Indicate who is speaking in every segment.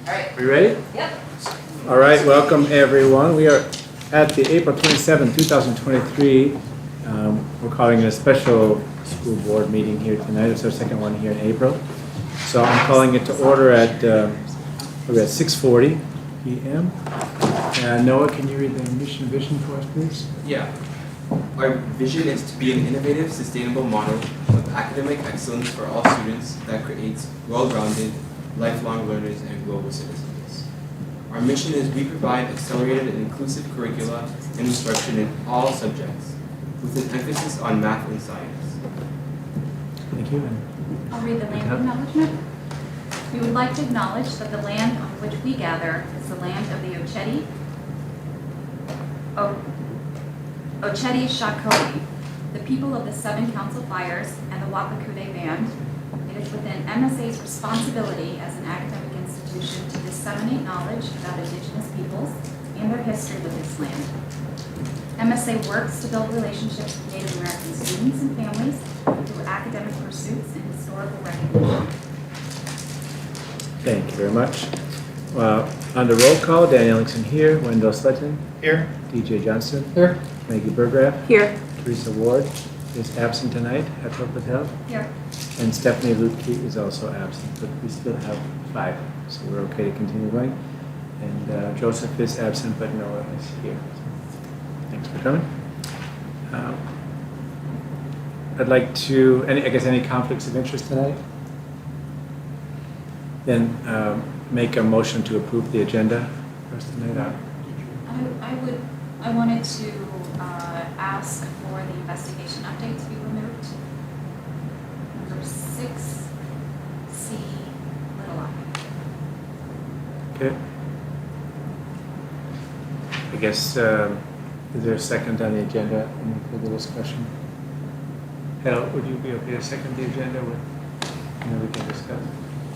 Speaker 1: All right.
Speaker 2: Are you ready?
Speaker 1: Yep.
Speaker 2: All right, welcome everyone. We are at the April 27, 2023. We're calling it a special school board meeting here tonight. It's our second one here in April. So I'm calling it to order at 6:40 p.m. Noah, can you read the mission and vision for us, please?
Speaker 3: Yeah. Our vision is to be an innovative, sustainable model of academic excellence for all students that creates well-rounded, lifelong learners and global citizens. Our mission is we provide accelerated and inclusive curricula and instruction in all subjects, with an emphasis on math and science.
Speaker 2: Thank you.
Speaker 1: I'll read the land acknowledgement. We would like to acknowledge that the land on which we gather is the land of the Ocheti Shakoti, the people of the Seven Council Fires, and the Wapakude Band. It is within MSA's responsibility as an academic institution to disseminate knowledge about Indigenous peoples and their history with this land. MSA works to build relationships with Native American students and families through academic pursuits and historical recognition.
Speaker 2: Thank you very much. On the roll call, Dan Ellingson here, Wendell Sutton.
Speaker 4: Here.
Speaker 2: DJ Johnson.
Speaker 4: Here.
Speaker 2: Maggie Burgraff.
Speaker 1: Here.
Speaker 2: Teresa Ward is absent tonight at Public Health.
Speaker 1: Here.
Speaker 2: And Stephanie Lutke is also absent, but we still have 5, so we're okay to continue going. And Joseph is absent, but Noah is here. So thanks for coming. I'd like to, any conflicts of interest tonight? Then make a motion to approve the agenda for us tonight.
Speaker 1: I wanted to ask for the investigation update to be removed. Number 6C, little I.
Speaker 2: Okay. I guess, is there a second on the agenda? Any further discussion? Hal, would you be okay to second the agenda with, and then we can discuss?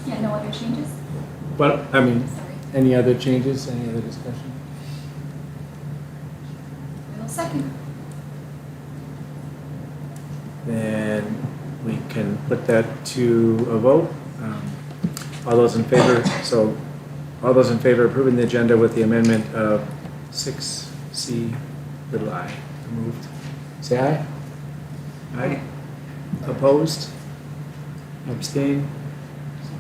Speaker 1: Yeah, no other changes?
Speaker 2: Well, I mean,
Speaker 1: Sorry.
Speaker 2: any other changes, any other discussion?
Speaker 1: I will second.
Speaker 2: Then we can put that to a vote. All those in favor, all those in favor of approving the agenda with the amendment of 6C little I removed, say aye. Aye. Opposed? Abstain?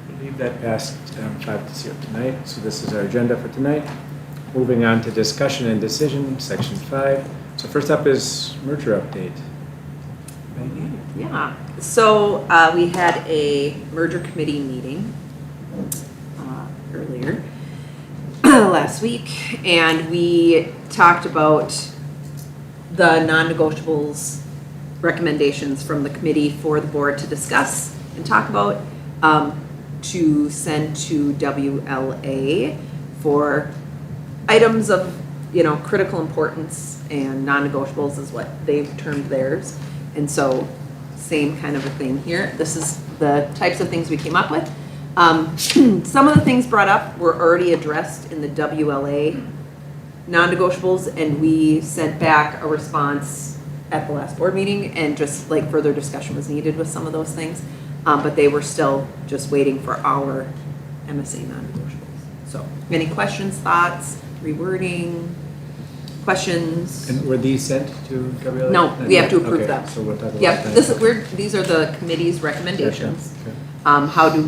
Speaker 2: I believe that passed 5-0 tonight. So this is our agenda for tonight. Moving on to discussion and decision, section 5. So first up is merger update. Maggie?
Speaker 5: Yeah, so we had a merger committee meeting earlier last week, and we talked about the non-negotiables recommendations from the committee for the board to discuss and talk about, to send to WLA for items of, critical importance, and non-negotiables is what they've termed theirs. And so same kind of a thing here. This is the types of things we came up with. Some of the things brought up were already addressed in the WLA non-negotiables, and we sent back a response at the last board meeting, and just like further discussion was needed with some of those things. But they were still just waiting for our MSA non-negotiables. So any questions, thoughts, rewording, questions?
Speaker 2: And were these sent to WLA?
Speaker 5: No, we have to approve
Speaker 2: Okay,
Speaker 5: them.
Speaker 2: so we'll talk about
Speaker 5: Yep,
Speaker 2: that.
Speaker 5: these are the committee's recommendations.
Speaker 2: Okay.
Speaker 5: How do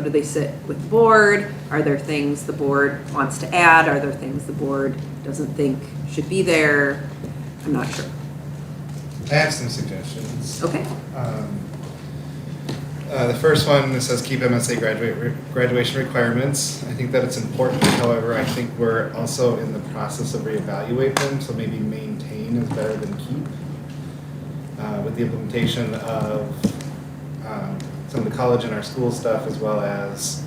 Speaker 5: they sit with the board? Are there things the board wants to add? Are there things the board doesn't think should be there? I'm not sure.
Speaker 4: I have some suggestions.
Speaker 5: Okay.
Speaker 4: The first one, it says keep MSA graduation requirements. I think that it's important. However, I think we're also in the process of reevaluating them, so maybe maintain is better than keep. With the implementation of some of the college and our school stuff, as well as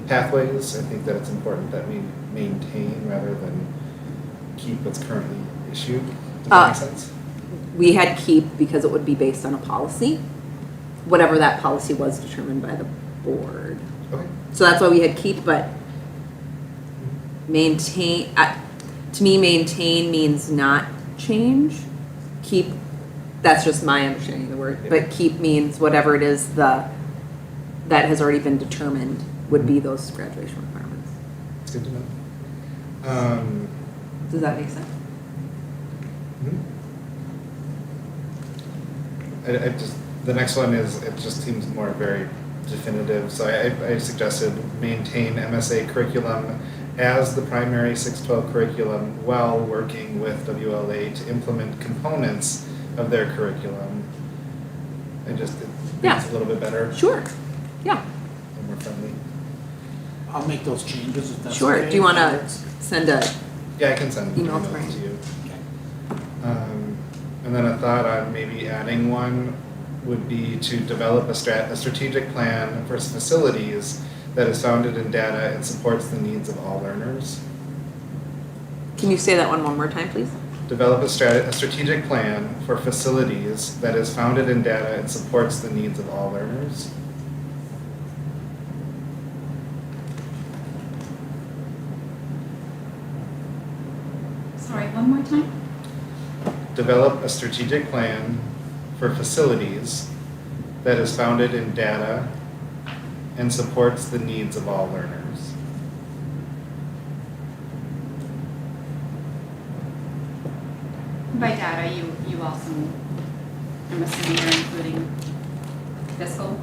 Speaker 4: pathways, I think that it's important that we maintain rather than keep what's currently issued. Does that make sense?
Speaker 5: We had keep because it would be based on a policy, whatever that policy was determined by the board.
Speaker 4: Okay.
Speaker 5: So that's why we had keep, but maintain, to me, maintain means not change. Keep, that's just my understanding of the word, but keep means whatever it is that has already been determined would be those graduation requirements.
Speaker 4: It's good to know.
Speaker 5: Does that make sense?
Speaker 4: I just, the next one is, it just seems more very definitive, so I suggested maintain MSA curriculum as the primary 612 curriculum while working with WLA to implement components of their curriculum. It makes it a little bit better,
Speaker 5: Sure, yeah,
Speaker 4: and more friendly.
Speaker 6: I'll make those changes if that's
Speaker 5: sure.
Speaker 6: okay.
Speaker 5: Do you want to send a,
Speaker 4: Yeah, I can send an
Speaker 5: Email
Speaker 4: email
Speaker 5: to Brian.
Speaker 4: to you.
Speaker 6: Okay.
Speaker 4: And then a thought on maybe adding one would be to develop a strategic plan for facilities that is founded in data and supports the needs of all learners.
Speaker 5: can you say that one more time, please?
Speaker 4: Develop a strategic plan for facilities that is founded in data and supports the needs of all learners.
Speaker 1: Sorry, one more time?
Speaker 4: Develop a strategic plan for facilities that is founded in data and supports the needs of all learners.
Speaker 1: By data, you also, I'm assuming you're including fiscal,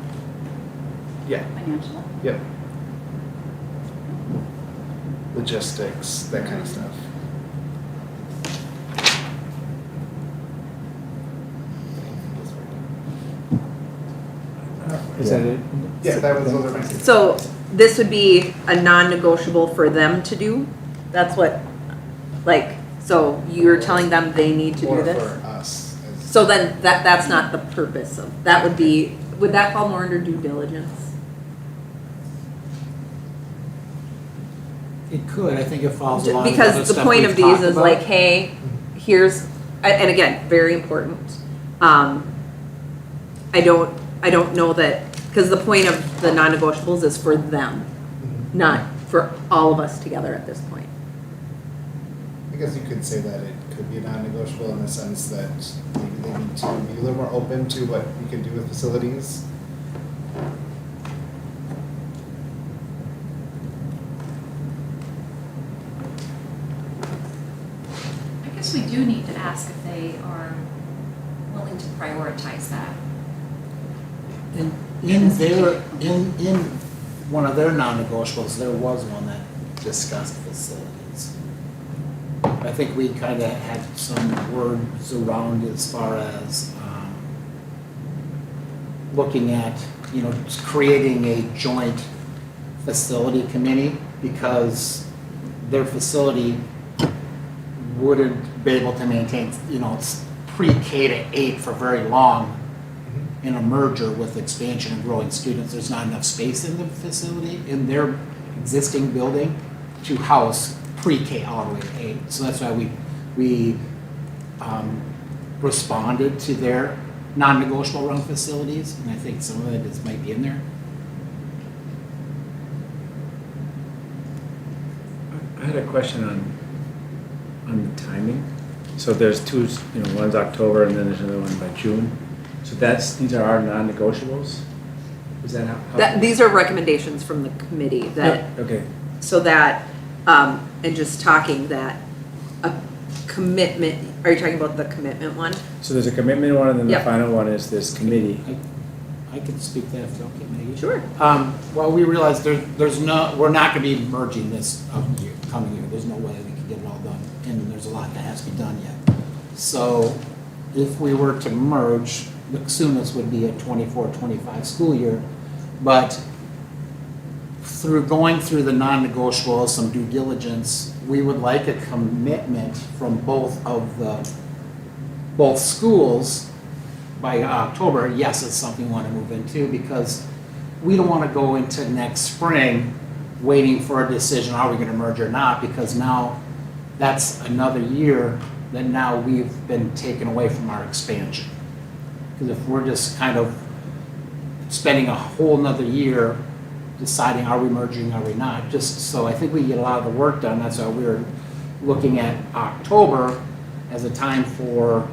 Speaker 4: Yeah.
Speaker 1: financial.
Speaker 4: Yep. Logistics, that kind of stuff.
Speaker 2: Is that it?
Speaker 4: Yeah, those are my.
Speaker 5: So this would be a non-negotiable for them to do? That's what, like, so you're telling them they need to
Speaker 4: Or
Speaker 5: do this?
Speaker 4: for us.
Speaker 5: So then that's not the purpose of, that would be, would that fall more under due diligence?
Speaker 6: It could, I think it falls along with other
Speaker 5: Because the
Speaker 6: stuff
Speaker 5: point
Speaker 6: we've
Speaker 5: of these
Speaker 6: talked
Speaker 5: is
Speaker 6: about.
Speaker 5: like, hey, here's, and again, very important. I don't know that, because the point of the non-negotiables is for them, not for all of us together at this point.
Speaker 4: I guess you could say that it could be non-negotiable in the sense that maybe they need to be a little more open to what we can do with facilities.
Speaker 1: I guess we do need to ask if they are willing to prioritize that.
Speaker 6: In one of their non-negotiables, there was one that discussed facilities. I think we kind of had some words around as far as looking at, just creating a joint facility committee because their facility wouldn't be able to maintain, it's pre-K to 8 for very long in a merger with expansion and growing students. There's not enough space in the facility, in their existing building, to house pre-K all the way to 8. So that's why we responded to their non-negotiable around facilities, and I think some of it might be in there.
Speaker 2: I had a question on the timing. So there's two, one's October and then there's another one by June. So these are our non-negotiables? Is that how?
Speaker 5: These are recommendations from the committee that,
Speaker 2: Okay,
Speaker 5: so that, and just talking that a commitment, are you talking about the commitment one?
Speaker 2: so there's a commitment one and then the
Speaker 5: Yep.
Speaker 2: final one is this committee.
Speaker 6: I can speak to that if you okay, Maggie.
Speaker 5: Sure.
Speaker 6: Well, we realized we're not gonna be merging this coming year. There's no way we can get it all done, and there's a lot that has to be done yet. So if we were to merge, the soonest would be a 24-25 school year. But going through the non-negotiables, some due diligence, we would like a commitment from both schools by October. Yes, it's something we want to move into because we don't want to go into next spring waiting for a decision, are we going to merge or not? Because now that's another year that now we've been taken away from our expansion. Because if we're just kind of spending a whole nother year deciding are we merging, are we not, just so I think we get a lot of the work done. That's why we're looking at October as a time for,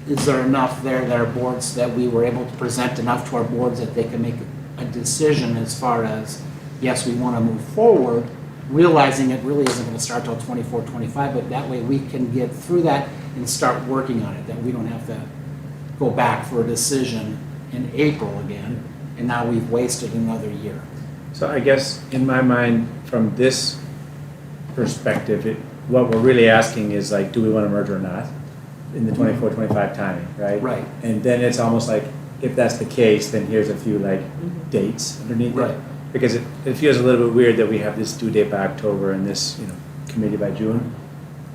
Speaker 6: is there enough there that our boards, that we were able to present enough to our boards that they can make a decision as far as, yes, we want to move forward, realizing it really isn't going to start till 24, 25, but that way we can get through that and start working on it, that we don't have to go back for a decision in April again, and now we've wasted another year.
Speaker 2: So I guess in my mind, from this perspective, what we're really asking is like, do we want to merge or not in the 24, 25 timing, right?
Speaker 6: Right.
Speaker 2: And then it's almost like, if that's the case, then here's a few like dates underneath
Speaker 6: Right.
Speaker 2: it. Because it feels a little bit weird that we have this due date by October and this, committee by June.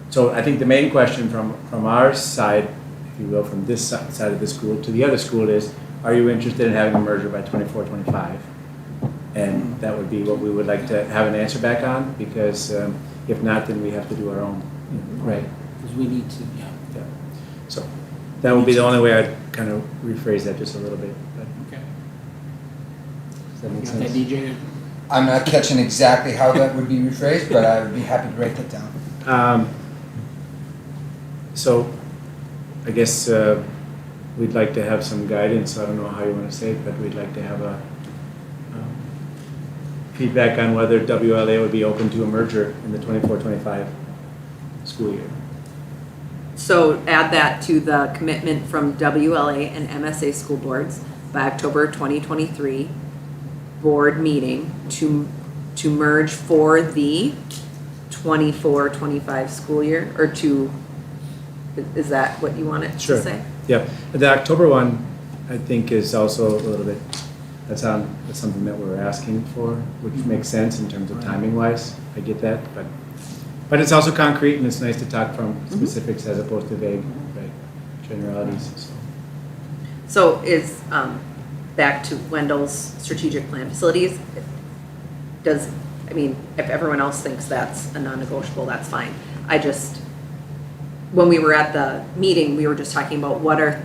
Speaker 2: So I think the main question from our side, if you will, from this side of the school to the other school is, are you interested in having a merger by 24, 25? And that would be what we would like to have an answer back on, because if not, then we have to do our own.
Speaker 6: Right. Because we need to, yeah.
Speaker 2: Yeah. So that would be the only way I'd kind of rephrase that just a little bit. But
Speaker 6: Okay.
Speaker 2: does that make
Speaker 6: Got that,
Speaker 2: sense?
Speaker 6: DJ?
Speaker 7: I'm not catching exactly how that would be rephrased, but I would be happy to break that down.
Speaker 2: So I guess we'd like to have some guidance. I don't know how you want to say it, but we'd like to have a feedback on whether WLA would be open to a merger in the 24-25 school year.
Speaker 5: So add that to the commitment from WLA and MSA school boards by October 2023 board meeting to merge for the 24-25 school year, or is that what you wanted
Speaker 2: Sure.
Speaker 5: to say?
Speaker 2: Yeah, the October one, I think, is also a little bit, that's something that we're asking for, which makes sense in terms of timing wise. I get that, but it's also concrete, and it's nice to talk from specifics as opposed to vague, right, generalities, so.
Speaker 5: So is, back to Wendell's strategic plan facilities, if everyone else thinks that's a non-negotiable, that's fine. When we were at the meeting, we were just talking about what are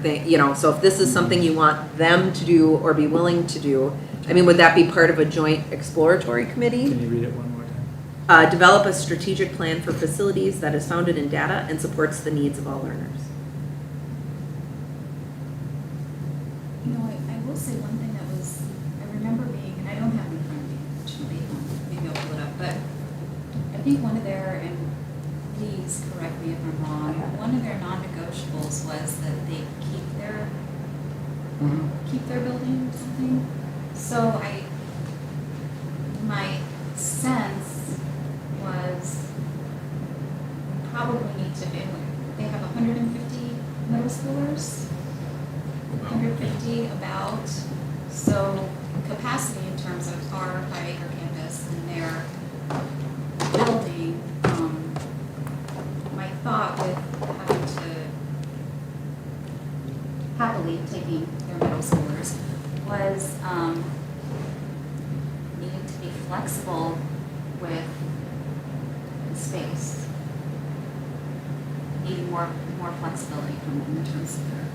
Speaker 5: so if this is something you want them to do or be willing to do, would that be part of a joint exploratory committee?
Speaker 2: Can you read it one more time?
Speaker 5: Develop a strategic plan for facilities that is founded in data and supports the needs of all learners.
Speaker 1: I will say one thing that I remember being, and I don't have it in front of me, unfortunately, maybe I'll pull it up, but I think one of their, and please correct me if I'm wrong, one of their non-negotiables was that they keep their building or something. So my sense was we probably need to, they have 150 middle schoolers. 150 about, so capacity in terms of our 5-acre campus and their building, my thought with having to happily taking their middle schoolers was needing to be flexible with the space, needing more flexibility from them in terms of their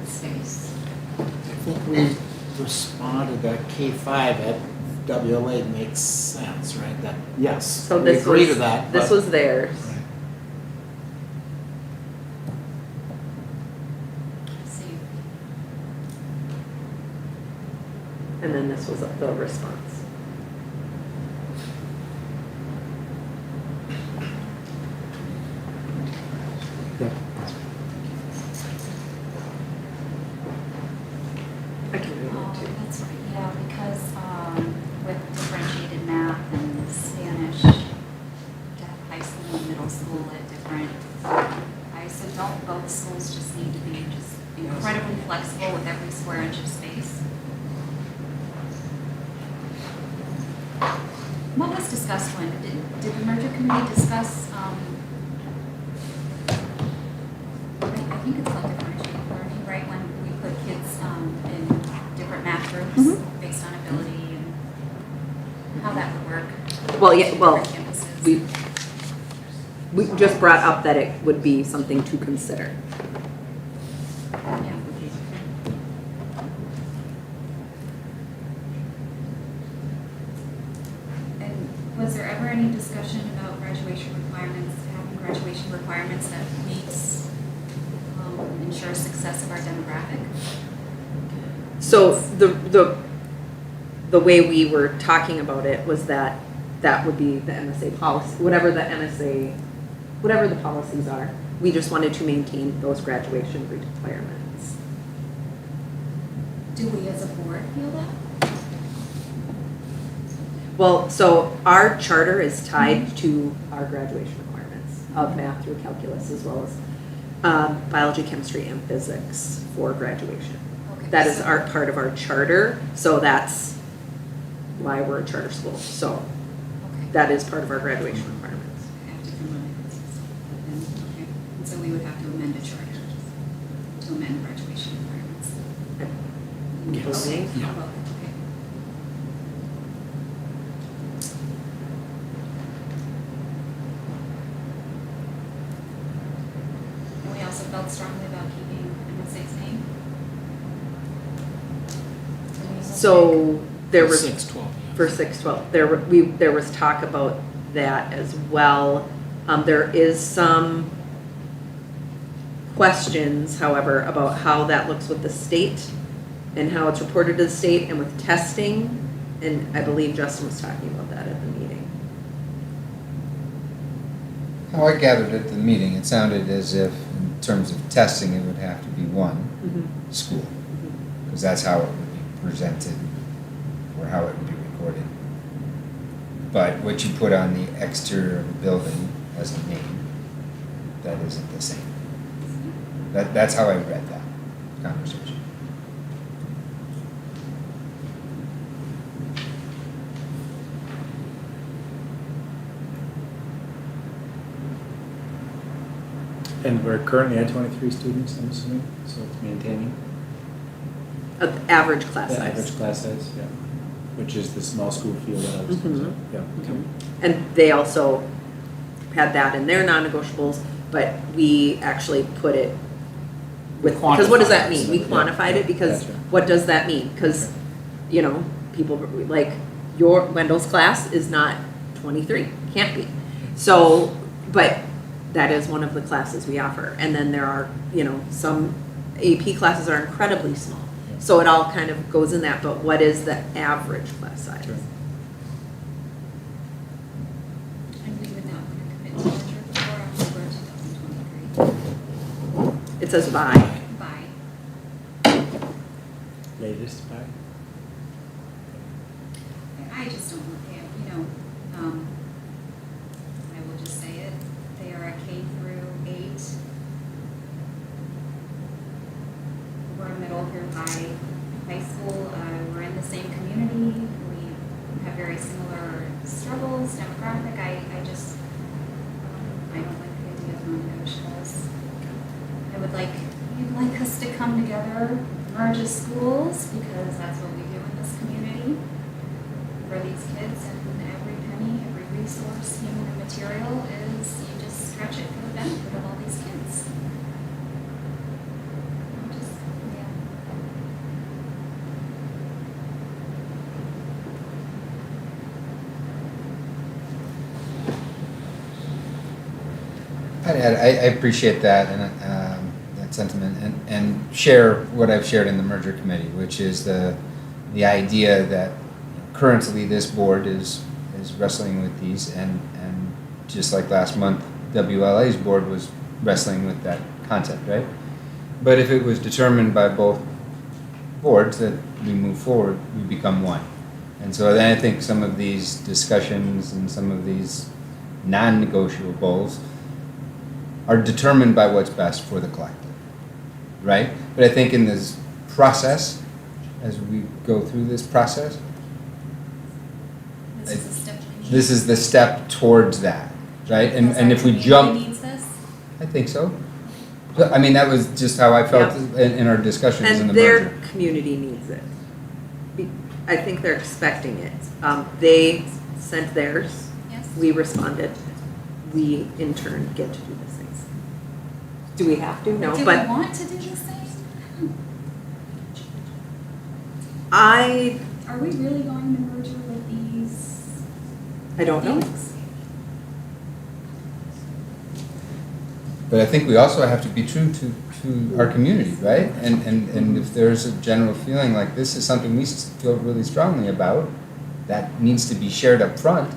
Speaker 1: space.
Speaker 6: I think we responded that K-5 at WLA makes sense, right? That, yes,
Speaker 5: So
Speaker 6: we
Speaker 5: this
Speaker 6: agree
Speaker 5: was,
Speaker 6: to that.
Speaker 5: this
Speaker 6: but-
Speaker 5: was theirs.
Speaker 6: Right.
Speaker 1: See,
Speaker 5: And then this was the response.
Speaker 2: Yeah.
Speaker 5: I can read
Speaker 1: oh,
Speaker 5: it too.
Speaker 1: that's right, yeah, because with differentiated math and Spanish, to have high school and middle school at different, I said, don't both schools just need to be just incredibly flexible with every square inch of space? What was discussed when, did the merger committee discuss, I think it's called differentiated learning, right, when we put kids in different math groups based on ability and how that would work?
Speaker 5: Well, yeah, well,
Speaker 1: Different campuses.
Speaker 5: we just brought up that it would be something to consider.
Speaker 1: Yeah. And was there ever any discussion about graduation requirements, having graduation requirements that meets, ensure success of our demographic?
Speaker 5: So the the way we were talking about it was that that would be the MSA policy, whatever the policies are. We just wanted to maintain those graduation requirements.
Speaker 1: Do we as a board feel that?
Speaker 5: Well, so our charter is tied to our graduation requirements of math through calculus, as well as biology, chemistry, and physics for graduation.
Speaker 1: Okay,
Speaker 5: That is
Speaker 1: so-
Speaker 5: our part of our charter, so that's why we're a charter school. So
Speaker 1: Okay.
Speaker 5: that is part of our graduation requirements.
Speaker 1: I have to combine it. Okay, and so we would have to amend a charter to amend graduation requirements.
Speaker 6: Yes.
Speaker 1: Okay,
Speaker 6: Yeah.
Speaker 1: how about that? Okay. And we also felt strongly about keeping MSA's name.
Speaker 5: So there was.
Speaker 6: 6-12.
Speaker 5: For 612, there was talk about that as well. There is some questions, however, about how that looks with the state and how it's reported to the state and with testing. And I believe Justin was talking about that at the meeting.
Speaker 7: How I gathered at the meeting, it sounded as if, in terms of testing, it would have to be one school, because that's how it would be presented, or how it would be recorded. But what you put on the exterior of the building as a name, that isn't the same. That's how I read that conversation.
Speaker 2: And we're currently at 23 students, I'm assuming, so it's maintaining
Speaker 5: Average class
Speaker 2: the
Speaker 5: size.
Speaker 2: average class size, yeah, which is the small school feel that I was,
Speaker 5: Mhm.
Speaker 2: yeah. Okay.
Speaker 5: And they also had that in their non-negotiables, but we actually put it with, because what does that mean? We
Speaker 2: Yeah.
Speaker 5: quantified it because
Speaker 2: Gotcha.
Speaker 5: what does that mean? Because, you know, people, like, your, Wendell's class is not 23, can't be. So, but that is one of the classes we offer. And then there are, you know, some AP classes are incredibly small.
Speaker 2: Yeah.
Speaker 5: So it all kind of goes in that, but what is the average class size?
Speaker 2: Sure.
Speaker 1: And we would not want to commit to merger before October 2023.
Speaker 5: It says by.
Speaker 1: By.
Speaker 2: Latest by?
Speaker 1: I just don't, you know, I will just say it, they are a K through 8. We're a middle through high school, we're in the same community, we have very similar struggles, demographic, I just, I don't like the idea of non-negotiables. We'd like us to come together, merge as schools, because that's what we do in this community for these kids, and every penny, every resource, human and material, is you just stretch it for the benefit of all these kids. Just, yeah.
Speaker 7: I appreciate that and that sentiment, and share what I've shared in the merger committee, which is the idea that currently this board is wrestling with these, and just like last month, WLA's board was wrestling with that concept, right? But if it was determined by both boards that we move forward, we become one. And so then I think some of these discussions and some of these non-negotiables are determined by what's best for the collective, right? But I think in this process, as we go through this process,
Speaker 1: This is a step change.
Speaker 7: this is the step towards that, right? And
Speaker 1: Because
Speaker 7: and
Speaker 1: our
Speaker 7: if we
Speaker 1: community
Speaker 7: jump,
Speaker 1: needs this.
Speaker 7: I think so. So, I mean, that was just how I felt in our discussions in
Speaker 5: And
Speaker 7: the
Speaker 5: their
Speaker 7: merger.
Speaker 5: community needs it. I think they're expecting it. They sent theirs,
Speaker 1: Yes.
Speaker 5: we responded. We in turn get to do these things. Do we have to? No,
Speaker 1: Do we
Speaker 5: but
Speaker 1: want to do this thing?
Speaker 5: I
Speaker 1: Are we really going to merger with these
Speaker 5: don't know.
Speaker 1: things?
Speaker 7: But I think we also have to be true to our community, right? And if there's a general feeling like this is something we feel really strongly about, that needs to be shared up front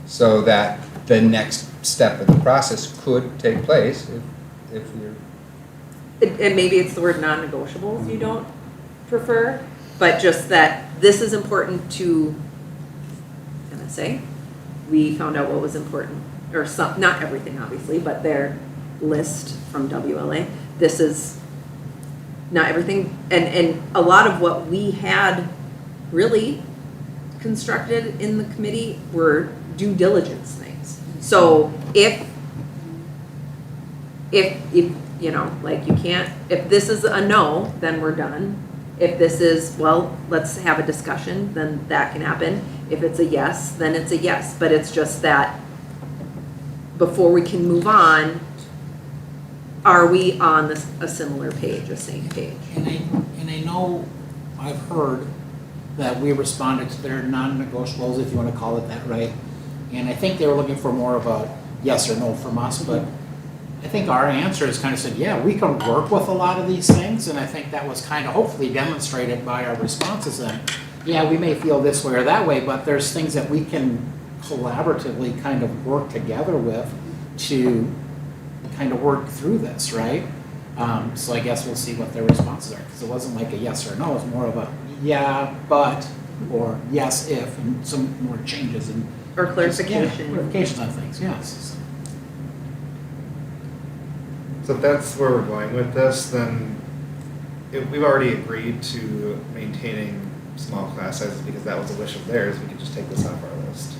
Speaker 7: so that the next step of the process could take place if we're.
Speaker 5: And maybe it's the word non-negotiables you don't prefer, but just that this is important to MSA. We found out what was important, or some, not everything obviously, but their list from WLA. This is not everything, and a lot of what we had really constructed in the committee were due diligence things. So if you know, like you can't, if this is a no, then we're done. If this is, well, let's have a discussion, then that can happen. If it's a yes, then it's a yes. But it's just that before we can move on, are we on a similar page, a same page?
Speaker 6: And I know I've heard that we responded to their non-negotiables, if you want to call it that, right? And I think they were looking for more of a yes or no from us, but I think our answer is kind of said, yeah, we can work with a lot of these things, and I think that was kind of hopefully demonstrated by our responses that, yeah, we may feel this way or that way, but there's things that we can collaboratively kind of work together with to kind of work through this, right? So I guess we'll see what their responses are, because it wasn't like a yes or no, it was more of a yeah, but, or yes, if, and some more changes and.
Speaker 5: Or clarification.
Speaker 6: Clarifications on things, yes.
Speaker 4: So if that's where we're going with this, then if we've already agreed to maintaining small class sizes because that was a wish of theirs, we could just take this off our list.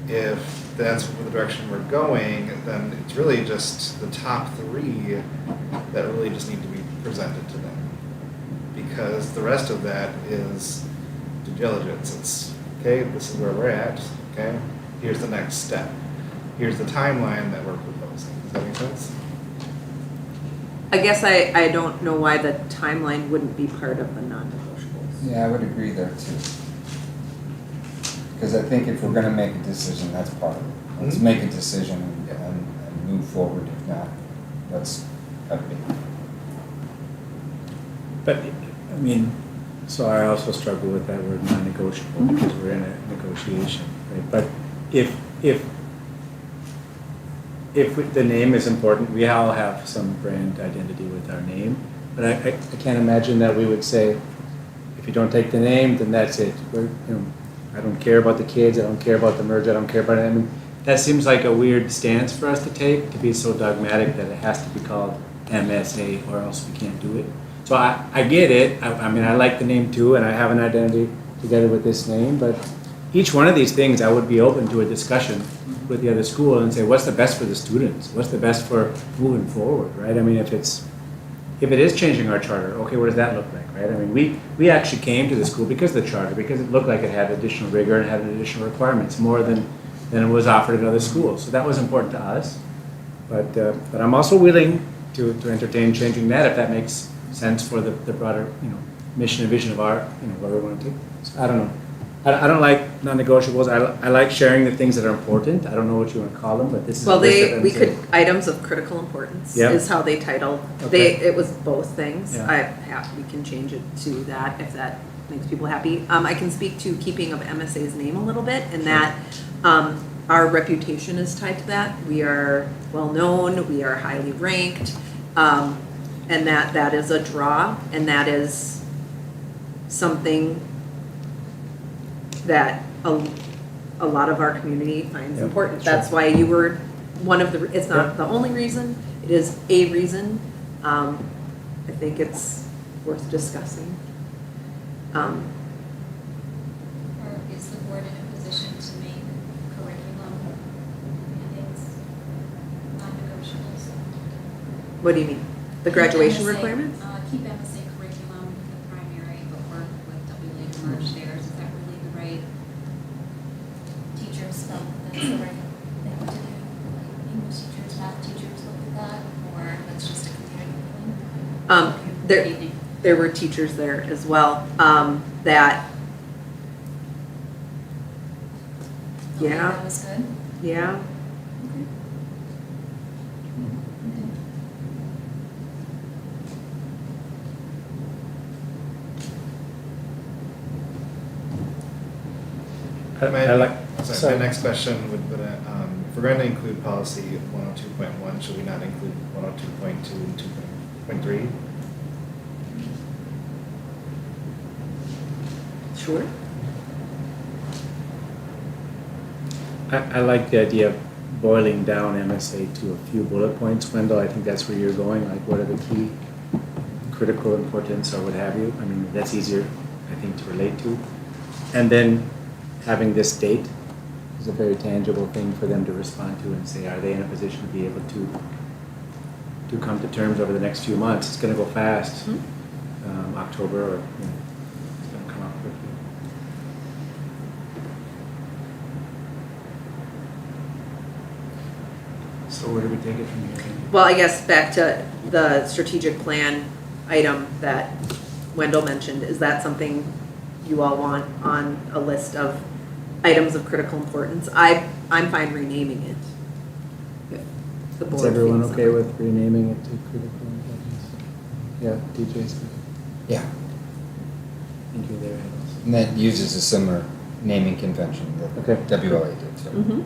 Speaker 4: If that's the direction we're going, then it's really just the top three that really just need to be presented to them. Because the rest of that is due diligence. It's, okay, this is where we're at, okay? Here's the next step. Here's the timeline that we're proposing. Does that make sense?
Speaker 5: I guess I don't know why the timeline wouldn't be part of the non-negotiables.
Speaker 7: Yeah, I would agree there too. Because I think if we're gonna make a decision, that's part of it. Let's
Speaker 4: Mhm.
Speaker 7: make a decision and move forward. If not, let's have it.
Speaker 2: But, I mean, so I also struggle with that word non-negotiable because we're in a negotiation, right? But if the name is important, we all have some brand identity with our name. But I can't imagine that we would say, if you don't take the name, then that's it. I don't care about the kids, I don't care about the merge, I don't care about it. I mean, that seems like a weird stance for us to take, to be so dogmatic that it has to be called MSA or else we can't do it. So I get it. I mean, I like the name too, and I have an identity together with this name, but each one of these things, I would be open to a discussion with the other school and say, what's the best for the students? What's the best for moving forward, right? I mean, if it is changing our charter, okay, what does that look like, right? I mean, we actually came to the school because of the charter, because it looked like it had additional rigor and had additional requirements, more than it was offered at other schools. So that was important to us. But I'm also willing to entertain changing that if that makes sense for the broader, mission and vision of our, where we want to take things. I don't know. I don't like non-negotiables. I like sharing the things that are important. I don't know what you want to call them, but this is.
Speaker 5: Well,
Speaker 2: a list of them
Speaker 5: we
Speaker 2: too.
Speaker 5: could, items of critical importance
Speaker 2: Yeah.
Speaker 5: is how they titled.
Speaker 2: Okay.
Speaker 5: It was both things.
Speaker 2: Yeah.
Speaker 5: We can change it to that if that makes people happy. I can speak to keeping of MSA's name a little bit, and that our reputation is tied to that. We are well-known, we are highly ranked, and that is a draw, and that is something that a lot of our community finds
Speaker 2: Yep,
Speaker 5: important.
Speaker 2: sure.
Speaker 5: That's why you were one of the, it's not the only reason, it is a reason. I think it's worth discussing.
Speaker 1: Or is the board in a position to make curriculum mandates non-negotiables?
Speaker 5: What do you mean? The graduation
Speaker 1: Keep MSA
Speaker 5: requirements?
Speaker 1: Keep MSA curriculum the primary, but work with WA to merge theirs. Is that really the right teachers felt that's the right thing to do? Like English teachers, math teachers look at that, or that's just a community thing?
Speaker 5: There-
Speaker 1: Good evening.
Speaker 5: There were teachers there as well, that,
Speaker 1: Okay,
Speaker 5: yeah.
Speaker 1: That was good.
Speaker 5: yeah.
Speaker 2: I like,
Speaker 4: Sorry,
Speaker 2: sorry.
Speaker 4: my next question would, if we're going to include policy 102.1, should we not include 102.2 and 2.3?
Speaker 5: Sure.
Speaker 2: I like the idea of boiling down MSA to a few bullet points. Wendell, I think that's where you're going, like what are the key critical importance or what have you. I mean, that's easier, I think, to relate to. And then having this date is a very tangible thing for them to respond to and say, are they in a position to be able to come to terms over the next few months? It's gonna go fast, October, or, it's gonna come out quickly. So where do we take it from here?
Speaker 5: Well, I guess back to the strategic plan item that Wendell mentioned, is that something you all want on a list of items of critical importance? I'm fine renaming it. If the board
Speaker 2: Is everyone
Speaker 5: feels
Speaker 2: okay
Speaker 5: that-
Speaker 2: with renaming it to critical importance? Yeah, DJ's good.
Speaker 7: Yeah,
Speaker 2: Thank you there.
Speaker 7: and that uses a similar naming convention
Speaker 2: Okay.
Speaker 7: that WLA did, so.
Speaker 5: Mhm.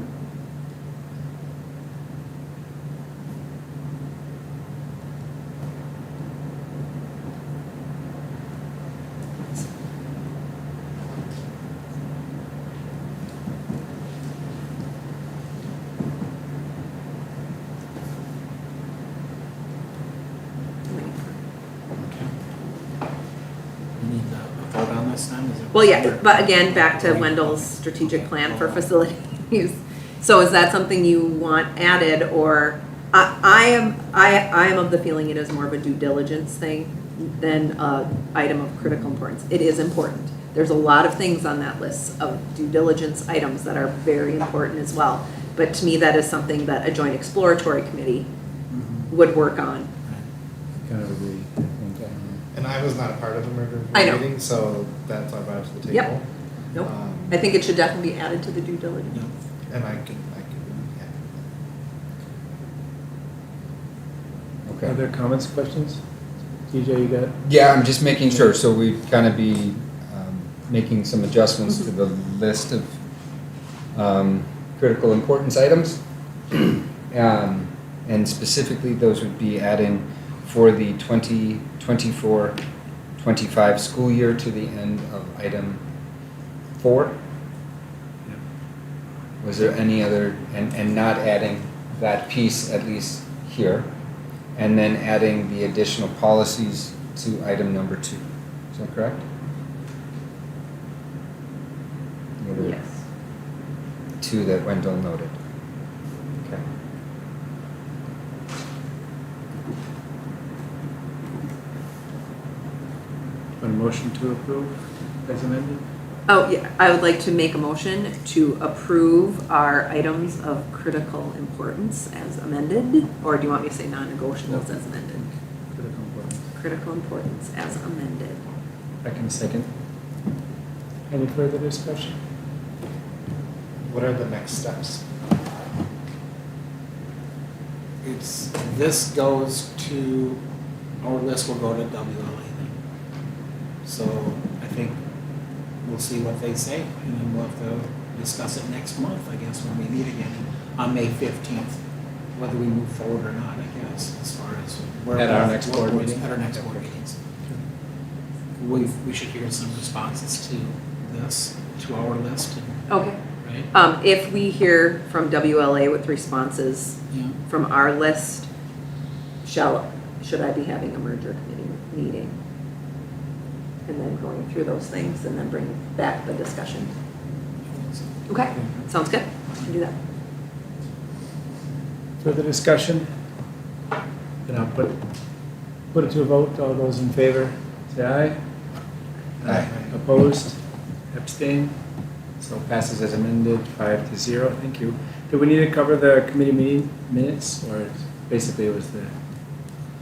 Speaker 6: You need to vote on this then? Is it-
Speaker 5: Well, yeah, but again, back to Wendell's strategic plan for facility use. So is that something you want added, or I am of the feeling it is more of a due diligence thing than a item of critical importance. It is important. There's a lot of things on that list of due diligence items that are very important as well. But to me, that is something that a joint exploratory committee would work on.
Speaker 2: Kind of agree, I think.
Speaker 4: And I was not a part of the merger
Speaker 5: I know.
Speaker 4: meeting, so that's why I brought it to the table.
Speaker 5: Yep. Nope. I think it should definitely be added to the due diligence.
Speaker 4: And I can, yeah.
Speaker 7: Okay.
Speaker 2: Other comments, questions? DJ, you got?
Speaker 7: Yeah, I'm just making sure, so we'd kind of be making some adjustments to the list of critical importance items. And specifically, those would be adding for the 2024-25 school year to the end of item 4. Was there any other, and not adding that piece at least here, and then adding the additional policies to item number 2. Is that correct? The other
Speaker 5: Yes.
Speaker 7: 2 that Wendell noted. Okay.
Speaker 2: A motion to approve as amended?
Speaker 5: Oh, yeah, I would like to make a motion to approve our items of critical importance as amended, or do you want me to say non-negotiables as amended?
Speaker 2: Critical importance.
Speaker 5: Critical importance as amended.
Speaker 2: I can second. Any further discussion?
Speaker 4: What are the next steps?
Speaker 6: This goes to, our list will go to WLA then. So I think we'll see what they say, and then we'll have to discuss it next month, I guess, when we meet again on May 15th, whether we move forward or not, I guess, as far as where.
Speaker 2: At our next board
Speaker 6: what-
Speaker 2: meeting?
Speaker 6: At our next board meetings. We should hear some responses to this, to our list,
Speaker 5: Okay.
Speaker 6: right?
Speaker 5: If we hear from WLA with responses
Speaker 6: Yeah.
Speaker 5: from our list, should I be having a merger committee meeting? And then going through those things and then bring back the discussion. Okay, sounds good. Can do that.
Speaker 2: Further discussion? Then I'll put it to a vote. All those in favor, say aye.
Speaker 7: Aye.
Speaker 2: Opposed? Abstain? So passes as amended, 5-0. Thank you. Do we need to cover the committee meeting minutes, or basically it was the,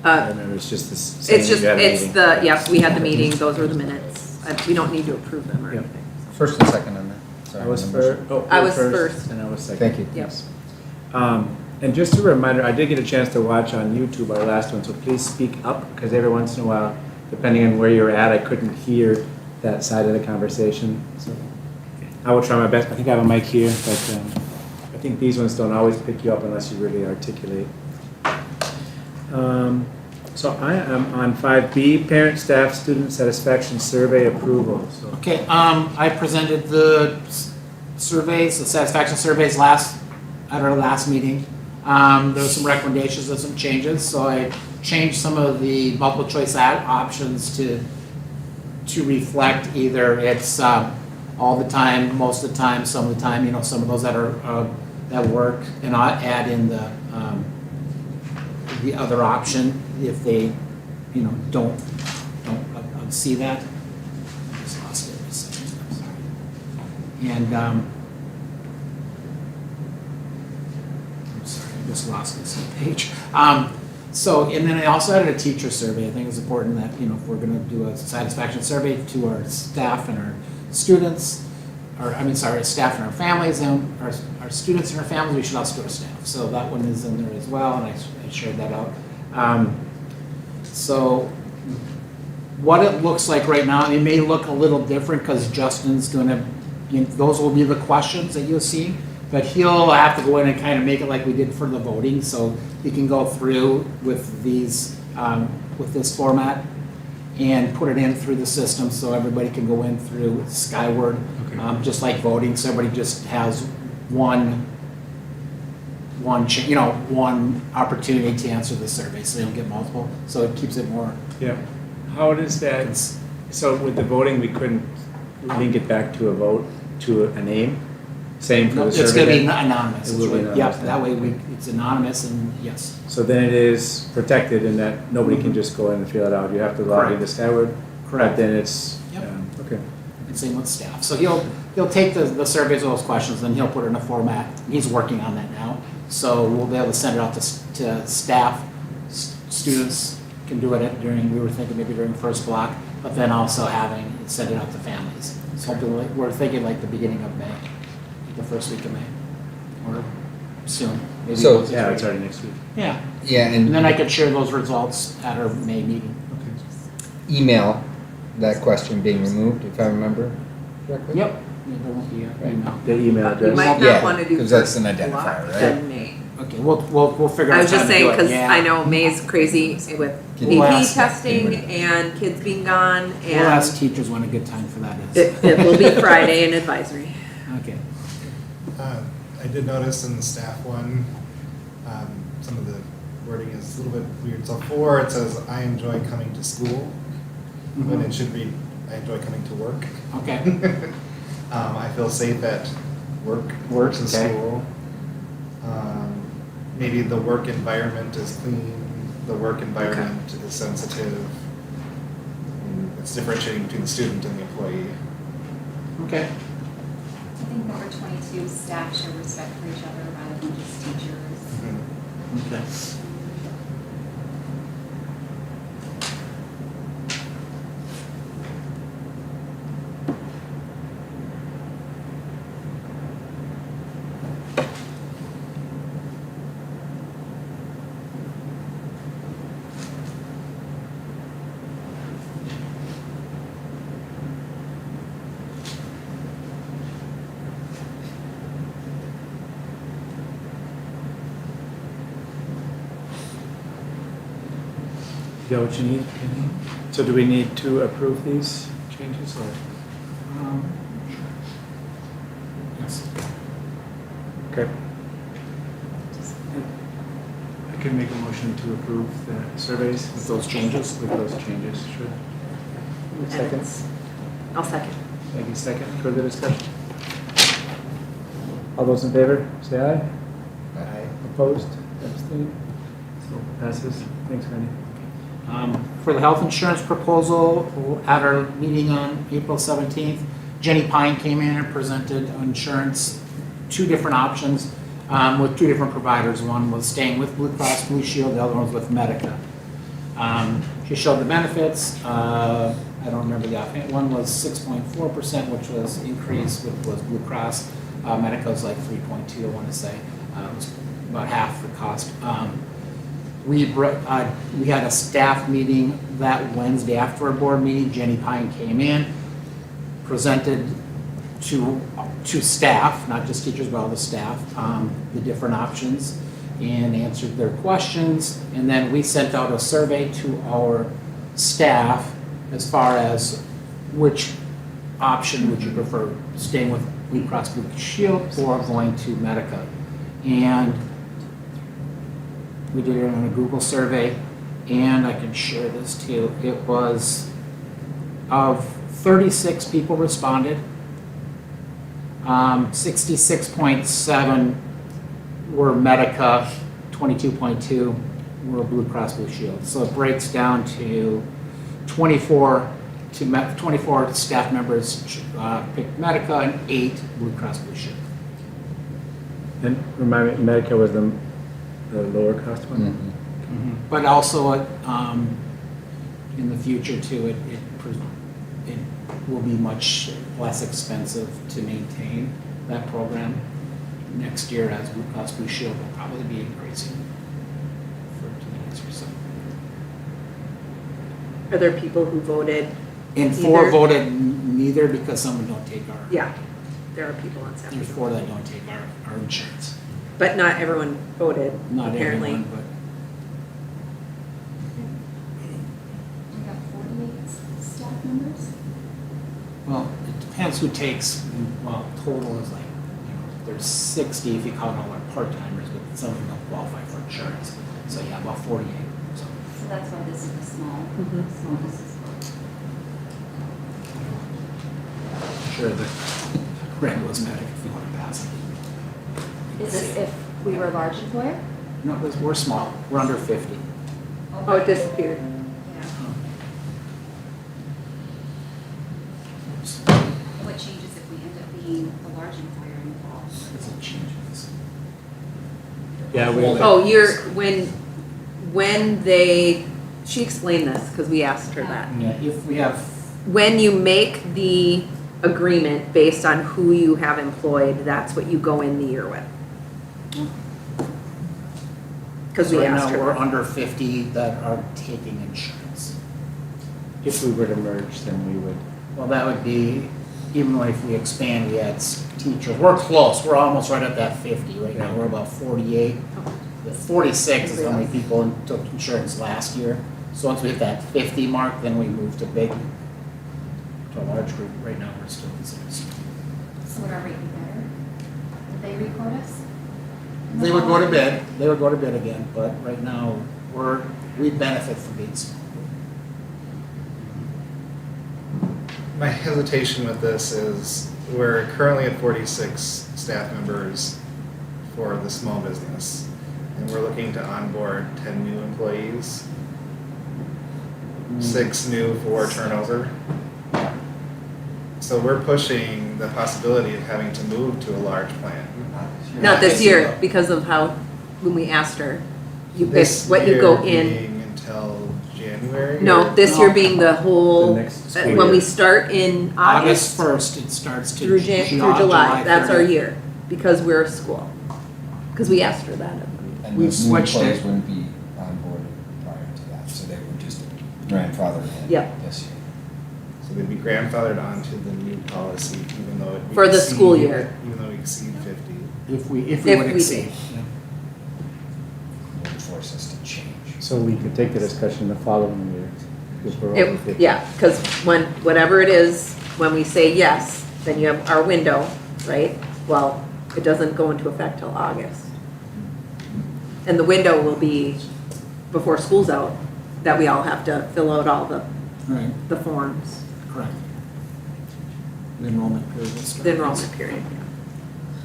Speaker 2: I remember it's just this saying
Speaker 5: It's
Speaker 2: that
Speaker 5: just,
Speaker 2: you had a
Speaker 5: it's
Speaker 2: meeting?
Speaker 5: the, yes, we had the meeting, those were the minutes. We don't need to approve them or
Speaker 2: Yep.
Speaker 5: anything.
Speaker 7: First and second on that. Sorry,
Speaker 2: I was
Speaker 7: on the motion.
Speaker 2: first.
Speaker 5: I was first.
Speaker 2: And I was second.
Speaker 7: Thank you.
Speaker 5: Yep.
Speaker 2: Yes. And just a reminder, I did get a chance to watch on YouTube our last one, so please speak up, because every once in a while, depending on where you're at, I couldn't hear that side of the conversation, so. I will try my best. I think I have a mic here, but I think these ones don't always pick you up unless you really articulate. So I am on 5B, parent, staff, student satisfaction survey approval. So
Speaker 6: Okay, I presented the surveys, the satisfaction surveys at our last meeting. There were some recommendations and some changes, so I changed some of the multiple choice options to reflect either it's all the time, most of the time, some of the time, some of those that are that work, and I'll add in the other option if they, don't see that. I just lost it for a second, I'm sorry. And I'm sorry, I just lost this page. And then I also added a teacher survey. I think it's important that, if we're gonna do a satisfaction survey to our staff and our students, staff and our families, and our students and our families, we should also do our staff. So that one is in there as well, and I shared that out. So what it looks like right now, it may look a little different because Justin's gonna, those will be the questions that you'll see, but he'll have to go in and kind of make it like we did for the voting, so he can go through with these, with this format and put it in through the system so everybody can go in through Skyward, just like voting, so everybody just has one opportunity to answer the survey, so they don't get multiple, so it keeps it more.
Speaker 2: yeah, how does that? So with the voting, we couldn't link it back to a vote to a name. Same for the survey.
Speaker 6: It's going to be
Speaker 2: then?
Speaker 6: anonymous.
Speaker 2: It will be anonymous
Speaker 6: Yep,
Speaker 2: then.
Speaker 6: that way it's anonymous, and yes.
Speaker 2: So then it is protected in that nobody can just go in and fill it out. You have to log
Speaker 6: Correct.
Speaker 2: into Skyward.
Speaker 6: Correct.
Speaker 2: But then it's
Speaker 6: Yep.
Speaker 2: okay.
Speaker 6: And same with staff. So he'll take the surveys, all those questions, and he'll put it in a format. He's working on that now. So we'll be able to send it out to staff. Students can do it we were thinking maybe during first block, but then also send it out to families. So we're thinking like the beginning of May, the first week of May, or soon. Maybe
Speaker 7: So-
Speaker 6: once
Speaker 2: Yeah,
Speaker 6: week.
Speaker 2: it's already next week.
Speaker 6: Yeah,
Speaker 7: Yeah,
Speaker 6: and then I could share those results at our May meeting.
Speaker 7: email that question being removed, if I remember correctly.
Speaker 6: Yep. Yeah, there won't be an email.
Speaker 2: The email
Speaker 5: You
Speaker 2: address.
Speaker 5: might
Speaker 7: Yeah,
Speaker 5: not want to do
Speaker 7: 'cause that's
Speaker 5: first
Speaker 7: an
Speaker 5: block,
Speaker 7: identifier, right?
Speaker 5: then May.
Speaker 6: Okay, we'll figure out.
Speaker 5: I was just
Speaker 6: time to do
Speaker 5: saying,
Speaker 6: it.
Speaker 5: because
Speaker 6: Yeah.
Speaker 5: I know May's crazy with
Speaker 6: We'll
Speaker 5: AP
Speaker 6: ask-
Speaker 5: testing and kids being gone,
Speaker 6: We'll ask
Speaker 5: and
Speaker 6: teachers when a good time for that is.
Speaker 5: it will be Friday in advisory.
Speaker 6: Okay.
Speaker 4: I did notice in the staff one, some of the wording is a little bit weird. So 4, it says, I enjoy coming to school, when it should read, I enjoy coming to work.
Speaker 6: Okay.
Speaker 4: I feel safe at work
Speaker 6: Work,
Speaker 4: versus
Speaker 6: okay.
Speaker 4: school. Maybe the work environment is clean, the work environment is sensitive. It's differentiating between the student and the employee.
Speaker 6: Okay.
Speaker 1: I think number 22, staff show respect for each other rather than just teachers.
Speaker 6: Okay.
Speaker 2: You got what you need? Kenny? So do we need to approve these changes or?
Speaker 6: Yes.
Speaker 2: Okay. I can make a motion to approve the surveys
Speaker 6: With those changes?
Speaker 2: with those changes, sure. Second.
Speaker 5: I'll second.
Speaker 2: Thank you, second. Further discussion? All those in favor, say aye.
Speaker 7: Aye.
Speaker 2: Opposed? Abstained? So passes. Thanks, Randy.
Speaker 6: For the health insurance proposal, at our meeting on April 17th, Jenny Pine came in and presented insurance, 2 different options with 2 different providers. One was staying with Blue Cross Blue Shield, the other one was with Medica. She showed the benefits. I don't remember the offhand. One was 6.4%, which was increased, which was Blue Cross. Medica was like 3.2, I want to say. It was about half the cost. We had a staff meeting that Wednesday after our board meeting. Jenny Pine came in, presented to staff, not just teachers, but all the staff, the different options and answered their questions. And then we sent out a survey to our staff as far as which option would you prefer, staying with Blue Cross Blue Shield or going to Medica. And we did it on a Google survey, and I can share this too. It was of 36 people responded, 66.7 were Medica, 22.2 were Blue Cross Blue Shield. So it breaks down to 24 staff members picked Medica and 8 Blue Cross Blue Shield.
Speaker 2: And remind me, Medicare was the lower cost one?
Speaker 6: But also, in the future too, it will be much less expensive to maintain that program. Next year, as Blue Cross Blue Shield will probably be increasing for 2 years or so.
Speaker 5: Are there people who voted?
Speaker 6: And 4
Speaker 5: Neither?
Speaker 6: voted neither because some don't take our.
Speaker 5: Yeah, there are people on staff.
Speaker 6: There's 4 that don't take our insurance.
Speaker 5: But not everyone voted,
Speaker 6: Not
Speaker 5: apparently.
Speaker 6: everyone, but
Speaker 1: We have 48 staff members.
Speaker 6: well, it depends who takes. Well, total is like, there's 60 if you count all our part-timers, but some of them don't qualify for insurance. So yeah, about 48. So
Speaker 1: So that's why this is a small,
Speaker 5: Mhm.
Speaker 1: smallest as
Speaker 6: sure the red was medic if you want to pass it.
Speaker 1: well. Is this if we were a large employer?
Speaker 6: No, we're small. We're under 50.
Speaker 5: Oh, it disappeared.
Speaker 1: Yeah. What changes if we end up being a large employer involved?
Speaker 6: It's a change in this.
Speaker 2: Yeah, we.
Speaker 5: Oh, she explained this, because we asked her that.
Speaker 6: Yeah, if we have,
Speaker 5: When you make the agreement based on who you have employed, that's what you go in the year with. Because we
Speaker 6: right
Speaker 5: asked
Speaker 6: now,
Speaker 5: her.
Speaker 6: we're
Speaker 5: that.
Speaker 6: under 50 that are taking insurance.
Speaker 2: If we were to merge, then we would.
Speaker 6: Well, that would be, even if we expand, we add teachers. We're close. We're almost right at that 50 right now. We're about 48. The 46 is how many people took insurance last year. So once we hit that 50 mark, then we move to a large group. Right now, we're still considered small.
Speaker 1: So would our rate be better? Would they requote us?
Speaker 6: They would go to bid. They would go to bid again, but right now, we benefit from being small.
Speaker 4: My hesitation with this is we're currently at 46 staff members for the small business, and we're looking to onboard 10 new employees, 6 new for turnover. So we're pushing the possibility of having to move to a large plan.
Speaker 5: Not this
Speaker 6: Yes,
Speaker 5: year,
Speaker 6: you will.
Speaker 5: because of how, when we asked her, you pick
Speaker 4: This
Speaker 5: what you go
Speaker 4: year
Speaker 5: in.
Speaker 4: being until January?
Speaker 5: No,
Speaker 4: or-
Speaker 5: this year being the whole,
Speaker 2: The next school
Speaker 5: when we
Speaker 2: year.
Speaker 5: start in
Speaker 6: August
Speaker 5: August
Speaker 6: 1st, it starts to
Speaker 5: through July, that's our
Speaker 6: 30th.
Speaker 5: year, because we're a school. Because we asked her that.
Speaker 7: And
Speaker 6: We've
Speaker 7: those new
Speaker 6: switched
Speaker 7: employees
Speaker 6: it.
Speaker 7: wouldn't be onboarded prior to that, so they would just grandfather in
Speaker 5: Yep.
Speaker 7: this year.
Speaker 4: So they'd be grandfathered onto the new policy, even though it.
Speaker 5: For the school year.
Speaker 4: Even though we exceed 50.
Speaker 6: If we
Speaker 5: If
Speaker 6: would
Speaker 5: we
Speaker 6: exceed.
Speaker 5: did.
Speaker 6: Yeah.
Speaker 7: It would force us to change.
Speaker 2: So we could take the discussion the following year. If we're over 50.
Speaker 5: Yeah, because when, whatever it is, when we say yes, then you have our window, right? Well, it doesn't go into effect till August. And the window will be before school's out, that we all have to fill out all
Speaker 6: Right,
Speaker 5: the forms,
Speaker 6: correct. The enrollment period will start.
Speaker 5: the enrollment period.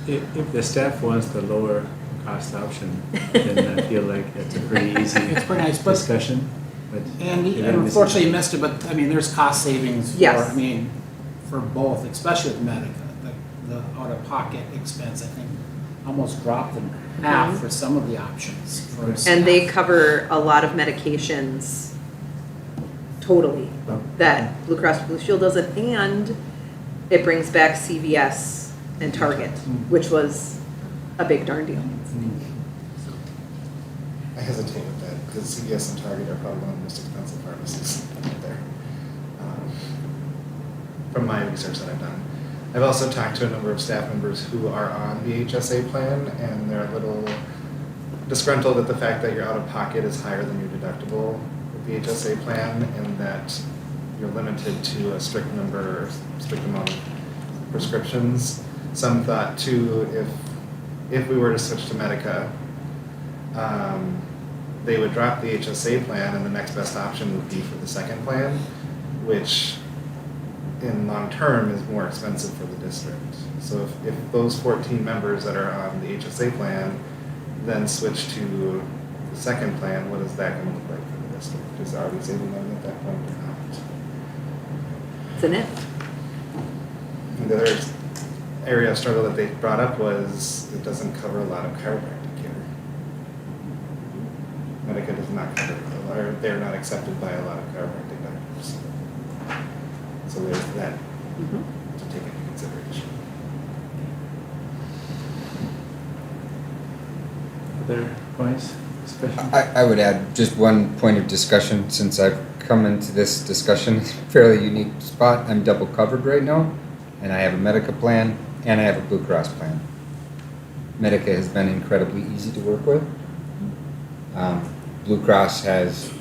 Speaker 2: If the staff wants the lower cost option, then I feel like it's a pretty easy
Speaker 6: It's pretty nice, but,
Speaker 2: discussion. But
Speaker 6: and
Speaker 2: you know,
Speaker 6: unfortunately you missed it, but I mean, there's cost savings for,
Speaker 5: Yes.
Speaker 6: I mean, for both, especially with Medica. The out-of-pocket expense, I think, almost dropped in half for some of the options for staff.
Speaker 5: And they cover a lot of medications totally, that Blue Cross Blue Shield doesn't, and it brings back CVS and Target, which was a big darn deal.
Speaker 4: I hesitate with that because CVS and Target are probably one of the most expensive pharmacies out there. From my research that I've done. I've also talked to a number of staff members who are on the HSA plan, and they're a little disgruntled at the fact that your out-of-pocket is higher than your deductible with the HSA plan, and that you're limited to a strict amount of prescriptions. Some thought too, if we were to switch to Medica, they would drop the HSA plan, and the next best option would be for the second plan, which in long term is more expensive for the district. So if those 14 members that are on the HSA plan then switch to the second plan, what is that going to look like for the district? Is are we saving money at that point or not?
Speaker 5: It's an if.
Speaker 4: And the other area of struggle that they brought up was it doesn't cover a lot of chiropractic care. Medica does not cover, or they're not accepted by a lot of chiropractic doctors. So there's that to take into consideration.
Speaker 2: Other points, discussion?
Speaker 7: I would add just one point of discussion, since I've come into this discussion, fairly unique spot. I'm double covered right now, and I have a Medica plan and I have a Blue Cross plan. Medica has been incredibly easy to work with. Blue Cross has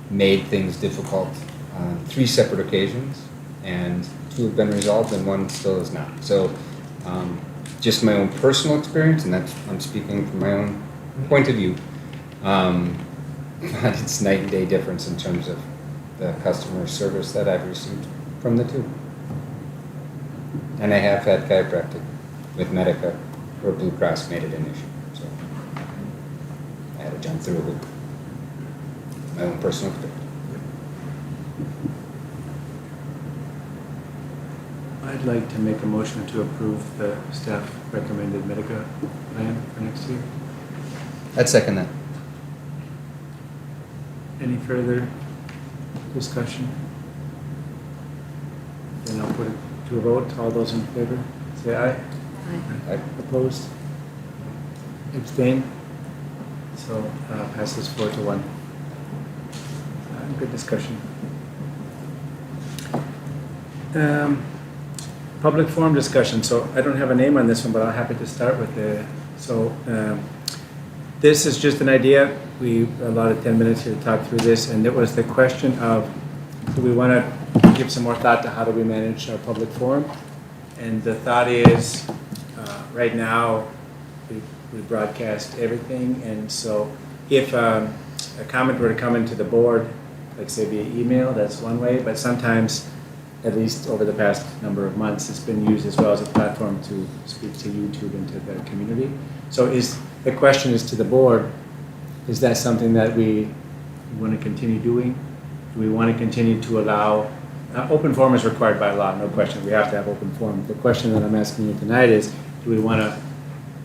Speaker 7: made things difficult on 3 separate occasions, and 2 have been resolved and 1 still is not. So just my own personal experience, and that's, I'm speaking from my own point of view, but it's night and day difference in terms of the customer service that I've received from the 2. And I have had chiropractic with Medica where Blue Cross made it an issue. So I had to jump through a loop. My own personal experience.
Speaker 2: I'd like to make a motion to approve the staff recommended Medica plan for next year.
Speaker 7: I'd second that.
Speaker 2: Any further discussion? Then I'll put it to a vote. All those in favor, say aye.
Speaker 7: Aye.
Speaker 2: Opposed? Abstain? So passes 4-1. Good discussion. Public forum discussion. So I don't have a name on this one, but I'm happy to start with the. So this is just an idea. We allotted 10 minutes here to talk through this, and it was the question of, do we want to give some more thought to how do we manage our public forum? And the thought is, right now, we broadcast everything, and so if a comment were to come into the board, like say via email, that's one way, but sometimes, at least over the past number of months, it's been used as well as a platform to speak to YouTube and to the community. So the question is to the board, is that something that we want to continue doing? Do we want to continue to allow, open forum is required by law, no question, we have to have open forum. The question that I'm asking you tonight is, do we want to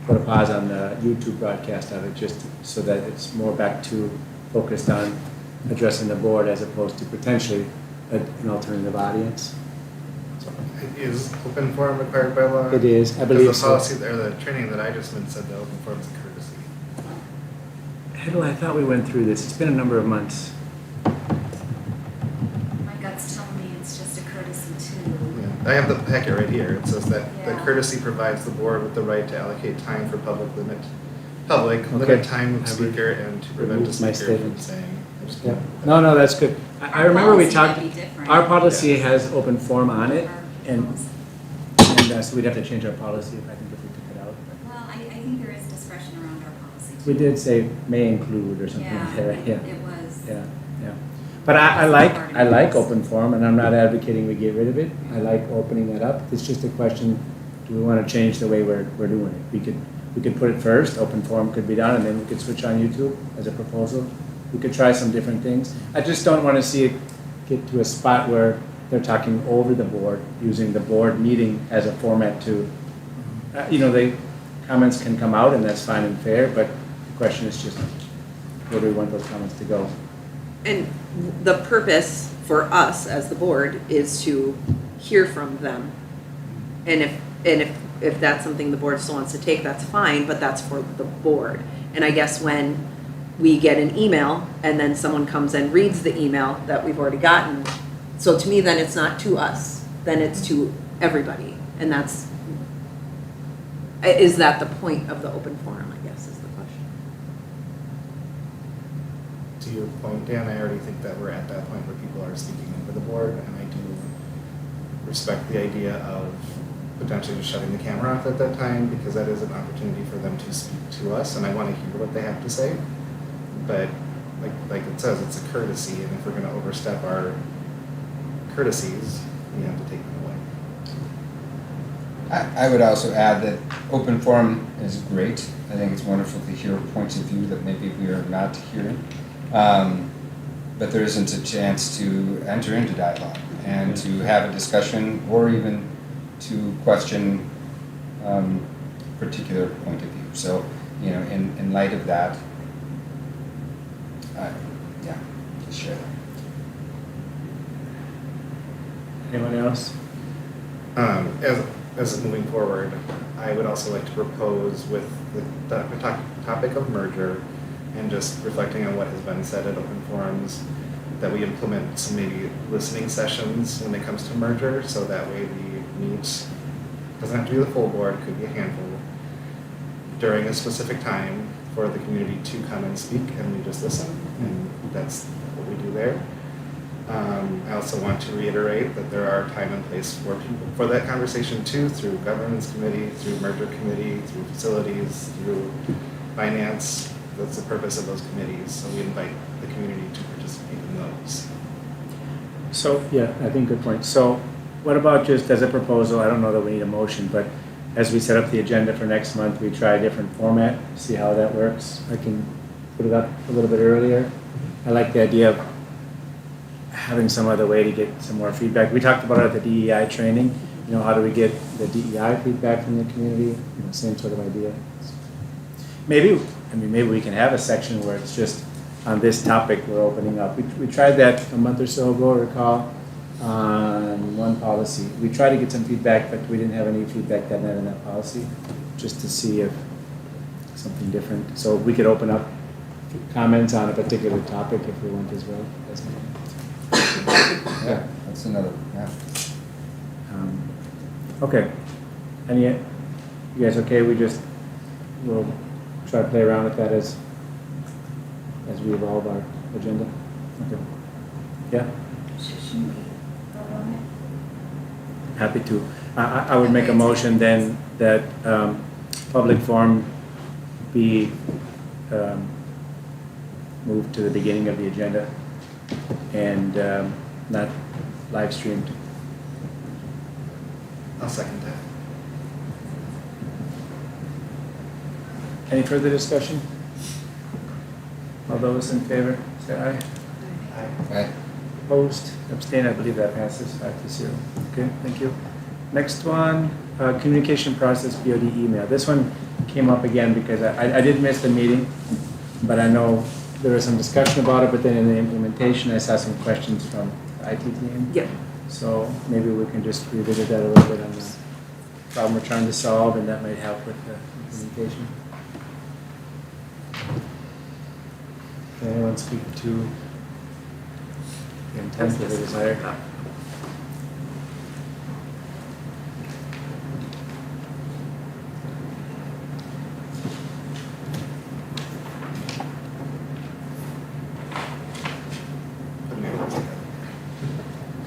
Speaker 2: put a pause on the YouTube broadcast of it just so that it's more back to focused on addressing the board as opposed to potentially an alternative audience? So,
Speaker 4: Is open forum required by law?
Speaker 2: it is, I
Speaker 4: Because
Speaker 2: believe
Speaker 4: the
Speaker 2: so.
Speaker 4: policy or the training that I just went said that open forum is a courtesy.
Speaker 2: Hedl, I thought we went through this. It's been a number of months.
Speaker 1: My gut's telling me it's just a courtesy too.
Speaker 4: Yeah. I have the packet right here. It says that the
Speaker 1: Yeah.
Speaker 4: courtesy provides the board with the right to allocate time for limit
Speaker 2: Okay.
Speaker 4: time of
Speaker 2: I
Speaker 4: speaker and to prevent a
Speaker 2: removed my
Speaker 4: speaker from
Speaker 2: statement.
Speaker 4: saying. I just
Speaker 2: Yeah.
Speaker 4: can't-
Speaker 2: No, that's good. I remember we talked,
Speaker 1: Our policy might be different.
Speaker 2: our policy has open forum on it,
Speaker 1: Our
Speaker 2: and
Speaker 1: policy.
Speaker 2: so we'd have to change our policy if I think if we took it out.
Speaker 1: Well, I think there is discretion around our policy.
Speaker 2: We
Speaker 1: too.
Speaker 2: did say may include or something
Speaker 1: Yeah,
Speaker 2: like that, right? Yeah.
Speaker 1: it was.
Speaker 2: Yeah, yeah. But I like open forum, and I'm not advocating we get rid of it. I like opening that up. It's just a question, do we want to change the way we're doing it? We could put it first, open forum could be done, and then we could switch on YouTube as a proposal. We could try some different things. I just don't want to see it get to a spot where they're talking over the board, using the board meeting as a format to, the comments can come out, and that's fine and fair, but the question is just, where do we want those comments to go?
Speaker 5: And the purpose for us as the board is to hear from them. And if that's something the board still wants to take, that's fine, but that's for the board. And I guess when we get an email and then someone comes and reads the email that we've already gotten, so to me, then it's not to us, then it's to everybody. And is that the point of the open forum, I guess, is the question.
Speaker 4: To your point, Dan, I already think that we're at that point where people are speaking for the board, and I do respect the idea of potentially just shutting the camera off at that time, because that is an opportunity for them to speak to us, and I want to hear what they have to say. But like it says, it's a courtesy, and if we're going to overstep our courtesies, we have to take them away.
Speaker 7: I would also add that open forum is great. I think it's wonderful to hear points of view that maybe we are not hearing. But there isn't a chance to enter into dialogue and to have a discussion or even to question particular point of view. So, you know, in light of that, yeah, just share that.
Speaker 2: Anyone else?
Speaker 4: As moving forward, I would also like to propose with the topic of merger and just reflecting on what has been said at open forums, that we implement some maybe listening sessions when it comes to merger, so that way we meet, doesn't have to be the full board, could be a handful, during a specific time for the community to come and speak, and we just listen, and that's what we do there. I also want to reiterate that there are time and place for people for that conversation too, through governance committee, through merger committee, through facilities, through finance. That's the purpose of those committees, so we invite the community to participate in those.
Speaker 2: So, yeah, I think good point. So what about just as a proposal, I don't know that we need a motion, but as we set up the agenda for next month, we try a different format, see how that works. I can put it up a little bit earlier. I like the idea of having some other way to get some more feedback. We talked about it at the DEI training. You know, how do we get the DEI feedback from the community? You know, same sort of idea. Maybe we can have a section where it's just on this topic we're opening up. We tried that a month or so ago, recall, on one policy. We tried to get some feedback, but we didn't have any feedback that night on that policy, just to see if something different. So we could open up comments on a particular topic if we want as well. That's my
Speaker 7: Yeah, that's another, yeah.
Speaker 2: Okay. And yet, you guys okay? We'll try to play around with that as we evolve our agenda. Okay. Yeah.
Speaker 1: Should we vote on it?
Speaker 2: Happy to. I would make a motion then that public forum be moved to the beginning of the agenda and not live streamed.
Speaker 4: I'll second that.
Speaker 2: Any further discussion? All those in favor, say aye.
Speaker 7: Right.
Speaker 2: Opposed, abstain, I believe that passes 5-0. Okay, thank you. Next one, communication process BOD email. This one came up again because I did miss the meeting, but I know there was some discussion about it, but then in the implementation, I saw some questions from the IT team.
Speaker 5: Yep.
Speaker 2: So maybe we can just revisit that a little bit on the problem we're trying to solve, and that might help with the implementation. Can anyone speak to the intent of the desire?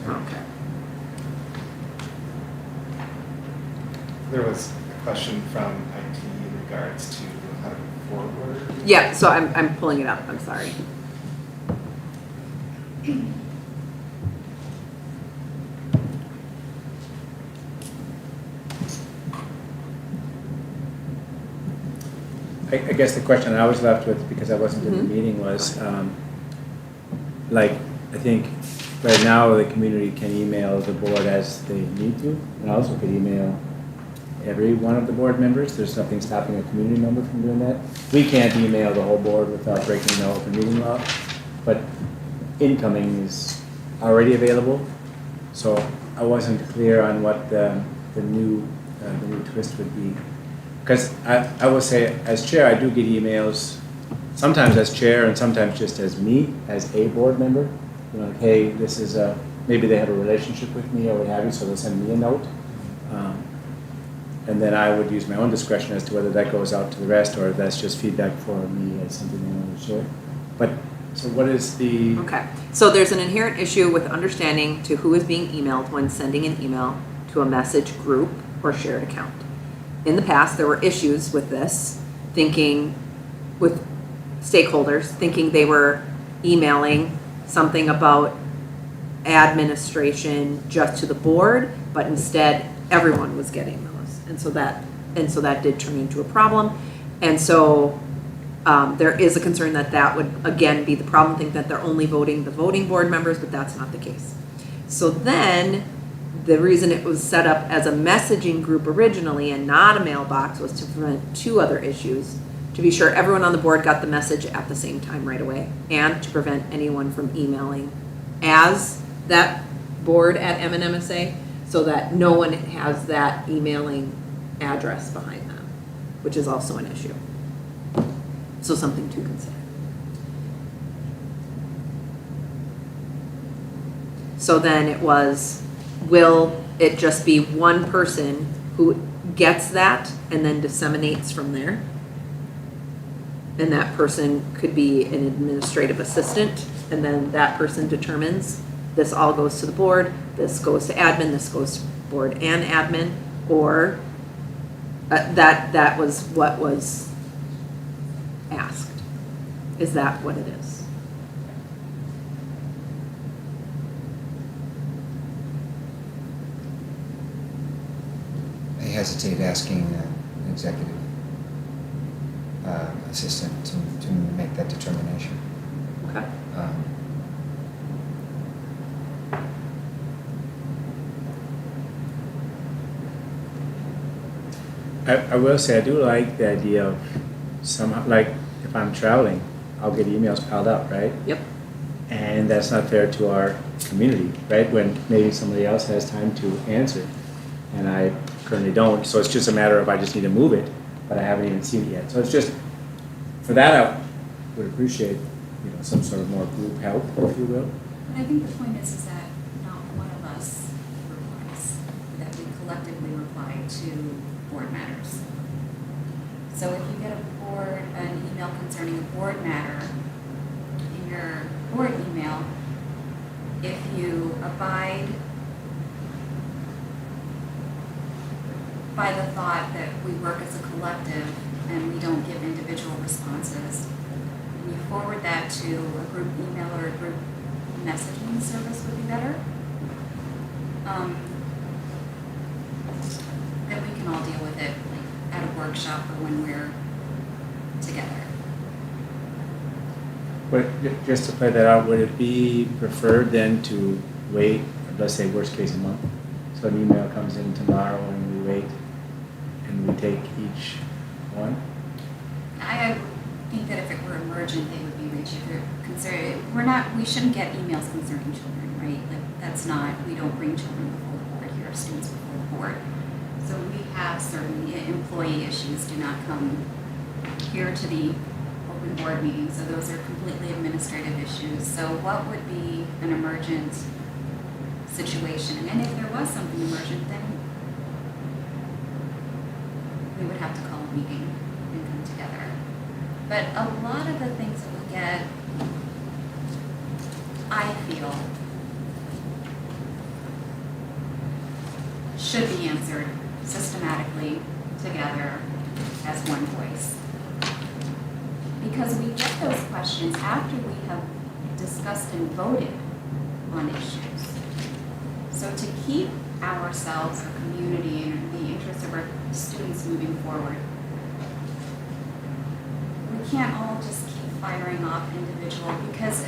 Speaker 5: Okay.
Speaker 4: There was a question from IT in regards to how to forward.
Speaker 5: Yeah, so I'm pulling it up, I'm sorry.
Speaker 2: I guess the question I was left with, because I wasn't in the meeting, was, I think right now the community can email the board as they need to, and also could email every one of the board members. There's nothing stopping a community member from doing that. We can't email the whole board without breaking the open meeting law, but incoming is already available. So I wasn't clear on what the new twist would be. Because I will say, as chair, I do get emails, sometimes as chair and sometimes just as me, as a board member. You know, like, hey, this is maybe they have a relationship with me or what have you, so they'll send me a note. And then I would use my own discretion as to whether that goes out to the rest or if that's just feedback for me as something I want to share. But, so what is the?
Speaker 5: Okay, so there's an inherent issue with understanding to who is being emailed when sending an email to a message group or shared account. In the past, there were issues with this, thinking with stakeholders, thinking they were emailing something about administration just to the board, but instead everyone was getting those. And so that did turn into a problem. And so there is a concern that that would again be the problem, think that they're only voting the voting board members, but that's not the case. So then the reason it was set up as a messaging group originally and not a mailbox was to prevent two other issues. To be sure everyone on the board got the message at the same time right away, and to prevent anyone from emailing as that board at MSA, so that no one has that emailing address behind them, which is also an issue. So something to consider. So then it was, will it just be one person who gets that and then disseminates from there? And that person could be an administrative assistant, and then that person determines this all goes to the board, this goes to admin, this goes to board and admin, or that was what was asked. Is that what it is?
Speaker 7: I hesitate asking an executive assistant to make that determination.
Speaker 5: Okay.
Speaker 2: I will say I do like the idea of somehow, like if I'm traveling, I'll get emails piled up, right?
Speaker 5: Yep.
Speaker 2: And that's not fair to our community, right? When maybe somebody else has time to answer and I currently don't. So it's just a matter of I just need to move it, but I haven't even seen it yet. So it's just, for that I would appreciate, some sort of more group help, if you will.
Speaker 1: But I think the point is that not one of us replies, that we collectively reply to board matters. So if you get an email concerning a board matter in your board email, if you abide by the thought that we work as a collective and we don't give individual responses, and you forward that to a group email or a group messaging service would be better, then we can all deal with it like at a workshop or when we're together.
Speaker 2: But just to play that out, would it be preferred then to wait, let's say worst case a month? So an email comes in tomorrow and we wait and we take each one?
Speaker 1: I think that if it were emergent, they would be reached. If they're considered, we shouldn't get emails concerning children, right? Like that's not, we don't bring children before the board here, students before the board. So we have certain employee issues do not come here to the open board meeting, so those are completely administrative issues. So what would be an emergent situation? And if there was something emergent, then we would have to call a meeting and come together. But a lot of the things that we get, I feel, should be answered systematically together as one voice. Because we get those questions after we have discussed and voted on issues. So to keep ourselves, our community, and the interests of our students moving forward, we can't all just keep firing off individual, because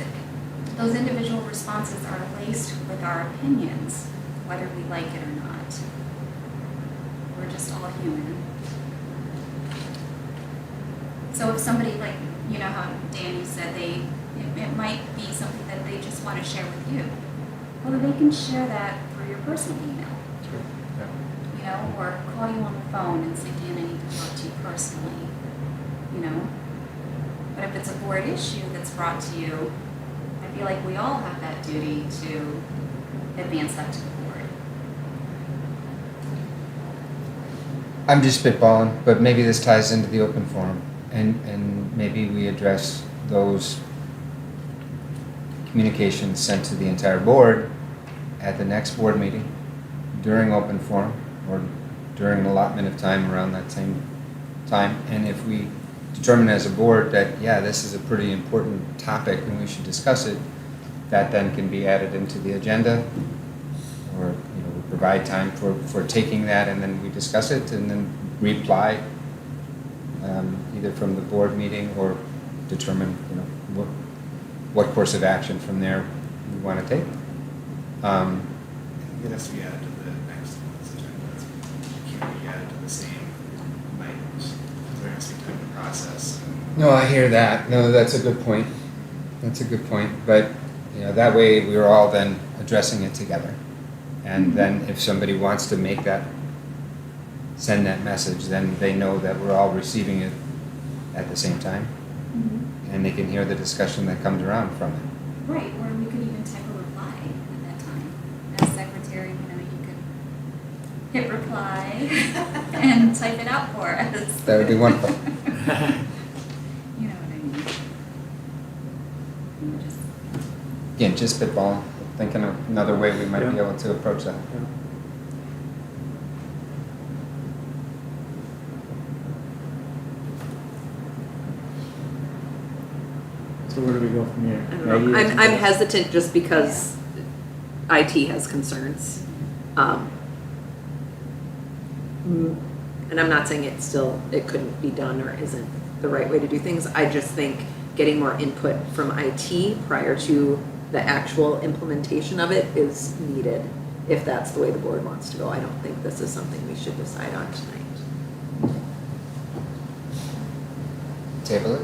Speaker 1: those individual responses are laced with our opinions, whether we like it or not. We're just all human. So if somebody, like, how Danny said, it might be something that they just want to share with you. Well, they can share that through your personal email.
Speaker 2: Sure. Yeah.
Speaker 1: Or call you on the phone and say, Dan, I need to talk to you personally. But if it's a board issue that's brought to you, I feel like we all have that duty to advance that to the board.
Speaker 7: I'm just spitballing, but maybe this ties into the open forum, and maybe we address those communications sent to the entire board at the next board meeting during open forum or during an allotment of time around that same time. And if we determine as a board that, yeah, this is a pretty important topic and we should discuss it, that then can be added into the agenda, or we provide time for taking that and then we discuss it and then reply either from the board meeting or determine what course of action from there we want to take.
Speaker 4: It has to be added to the next month's agenda. It can't be added to the same items. There has to be time to process.
Speaker 7: No, I hear that. No, that's a good point. That's a good point. But that way we're all then addressing it together. And then if somebody wants to send that message, then they know that we're all receiving it at the same time. And they can hear the discussion that comes around from it.
Speaker 1: Right, or we could even type a reply at that time. As secretary, you could hit reply and type it out for us.
Speaker 7: That would be wonderful.
Speaker 1: You know what I mean? We're just-
Speaker 7: Again, just spitballing, thinking of another way we might be able to approach that.
Speaker 2: So where do we go from here?
Speaker 5: I don't know.
Speaker 2: Maggie,
Speaker 5: I'm hesitant just because IT has concerns. And I'm not saying it couldn't be done or isn't the right way to do things. I just think getting more input from IT prior to the actual implementation of it is needed, if that's the way the board wants to go. I don't think this is something we should decide on tonight.
Speaker 7: Table it?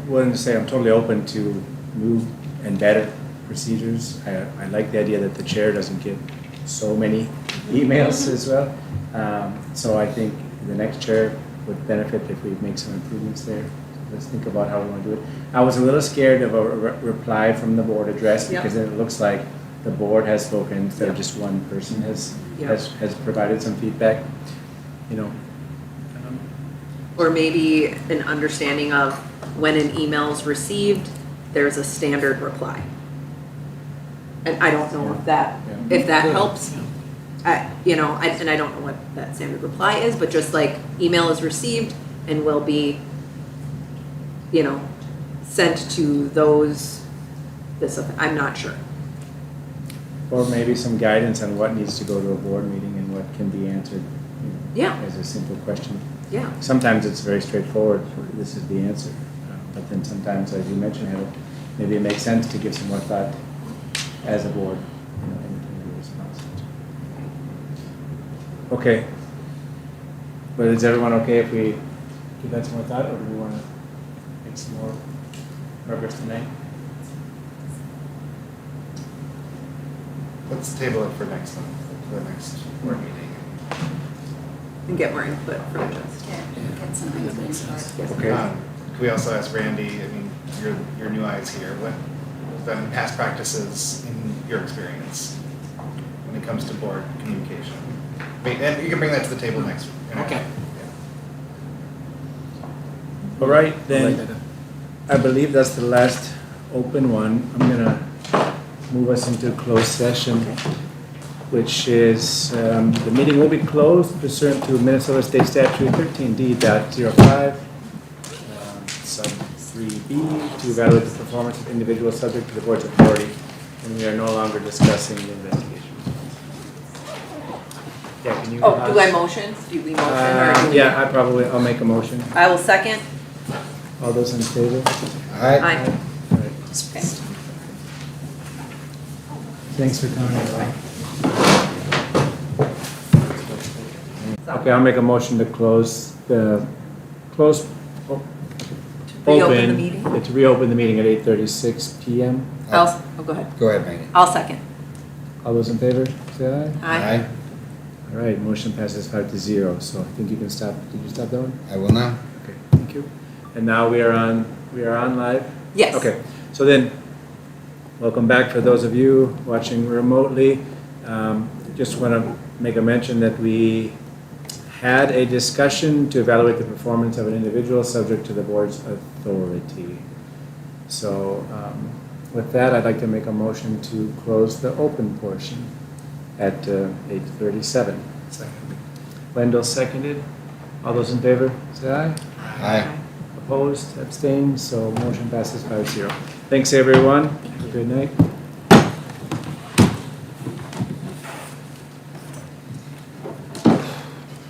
Speaker 2: willing to say I'm totally open to new and better procedures. I like the idea that the chair doesn't get so many emails as well. So I think the next chair would benefit if we make some improvements there. Let's think about how we want to do it. I was a little scared of a reply from the board address because then it looks like the board has spoken instead of just one person has provided some feedback.
Speaker 5: Or maybe an understanding of when an email is received, there's a standard reply. And I don't know if that helps. And I don't know what that standard reply is, but just like email is received and will be, sent to I'm not sure.
Speaker 2: Or maybe some guidance on what needs to go to a board meeting and what can be answered as a simple question.
Speaker 5: Yeah.
Speaker 2: Sometimes it's very straightforward, this is the answer. But then sometimes, as you mentioned, Heather, maybe it makes sense to give some more thought as a board, in the response. Okay. But is everyone okay if we give that some more thought, or do we want to make some more progress tonight?
Speaker 4: Let's table it for next month, for the next board meeting.
Speaker 5: And get more input from just.
Speaker 1: Get some input.
Speaker 2: Okay.
Speaker 4: Can we also ask Randy, your new eyes here, what have been past practices in your experience when it comes to board communication? And you can bring that to the table next week.
Speaker 6: Okay.
Speaker 2: All right, then, I believe that's the last open one. I'm gonna move us into closed session, which is, the meeting will be closed pursuant to Minnesota State Statute 13D.05, sub 3B, to evaluate the performance of individuals subject to the board's authority, and we are no longer discussing the investigation. Yeah, can you?
Speaker 5: Oh, do I motion? Do we motion or? do we-
Speaker 2: I'll make a motion.
Speaker 5: I will second.
Speaker 2: All those in favor?
Speaker 5: Aye.
Speaker 2: All right.
Speaker 5: Okay.
Speaker 2: Thanks for coming, everyone. Okay, I'll make a motion to
Speaker 5: Reopen the meeting?
Speaker 2: To reopen the meeting at 8:36 PM.
Speaker 5: Go ahead.
Speaker 7: Go ahead, Megan.
Speaker 5: I'll second.
Speaker 2: All those in favor, say aye.
Speaker 5: Aye.
Speaker 2: All right, motion passes 5-0, so I think you can stop. Did you stop that one?
Speaker 7: I will now.
Speaker 2: Okay, thank you. And now we are on live?
Speaker 5: Yes.
Speaker 2: Okay, so then, welcome back for those of you watching remotely. just want to make a mention that we had a discussion to evaluate the performance of an individual subject to the board's authority. So with that, I'd like to make a motion to close the open portion at 8:37.
Speaker 4: Second.
Speaker 2: Wendell seconded. All those in favor, say aye.
Speaker 7: Aye.
Speaker 2: Opposed, abstained, so motion passes 5-0. Thanks, everyone. Have a good night.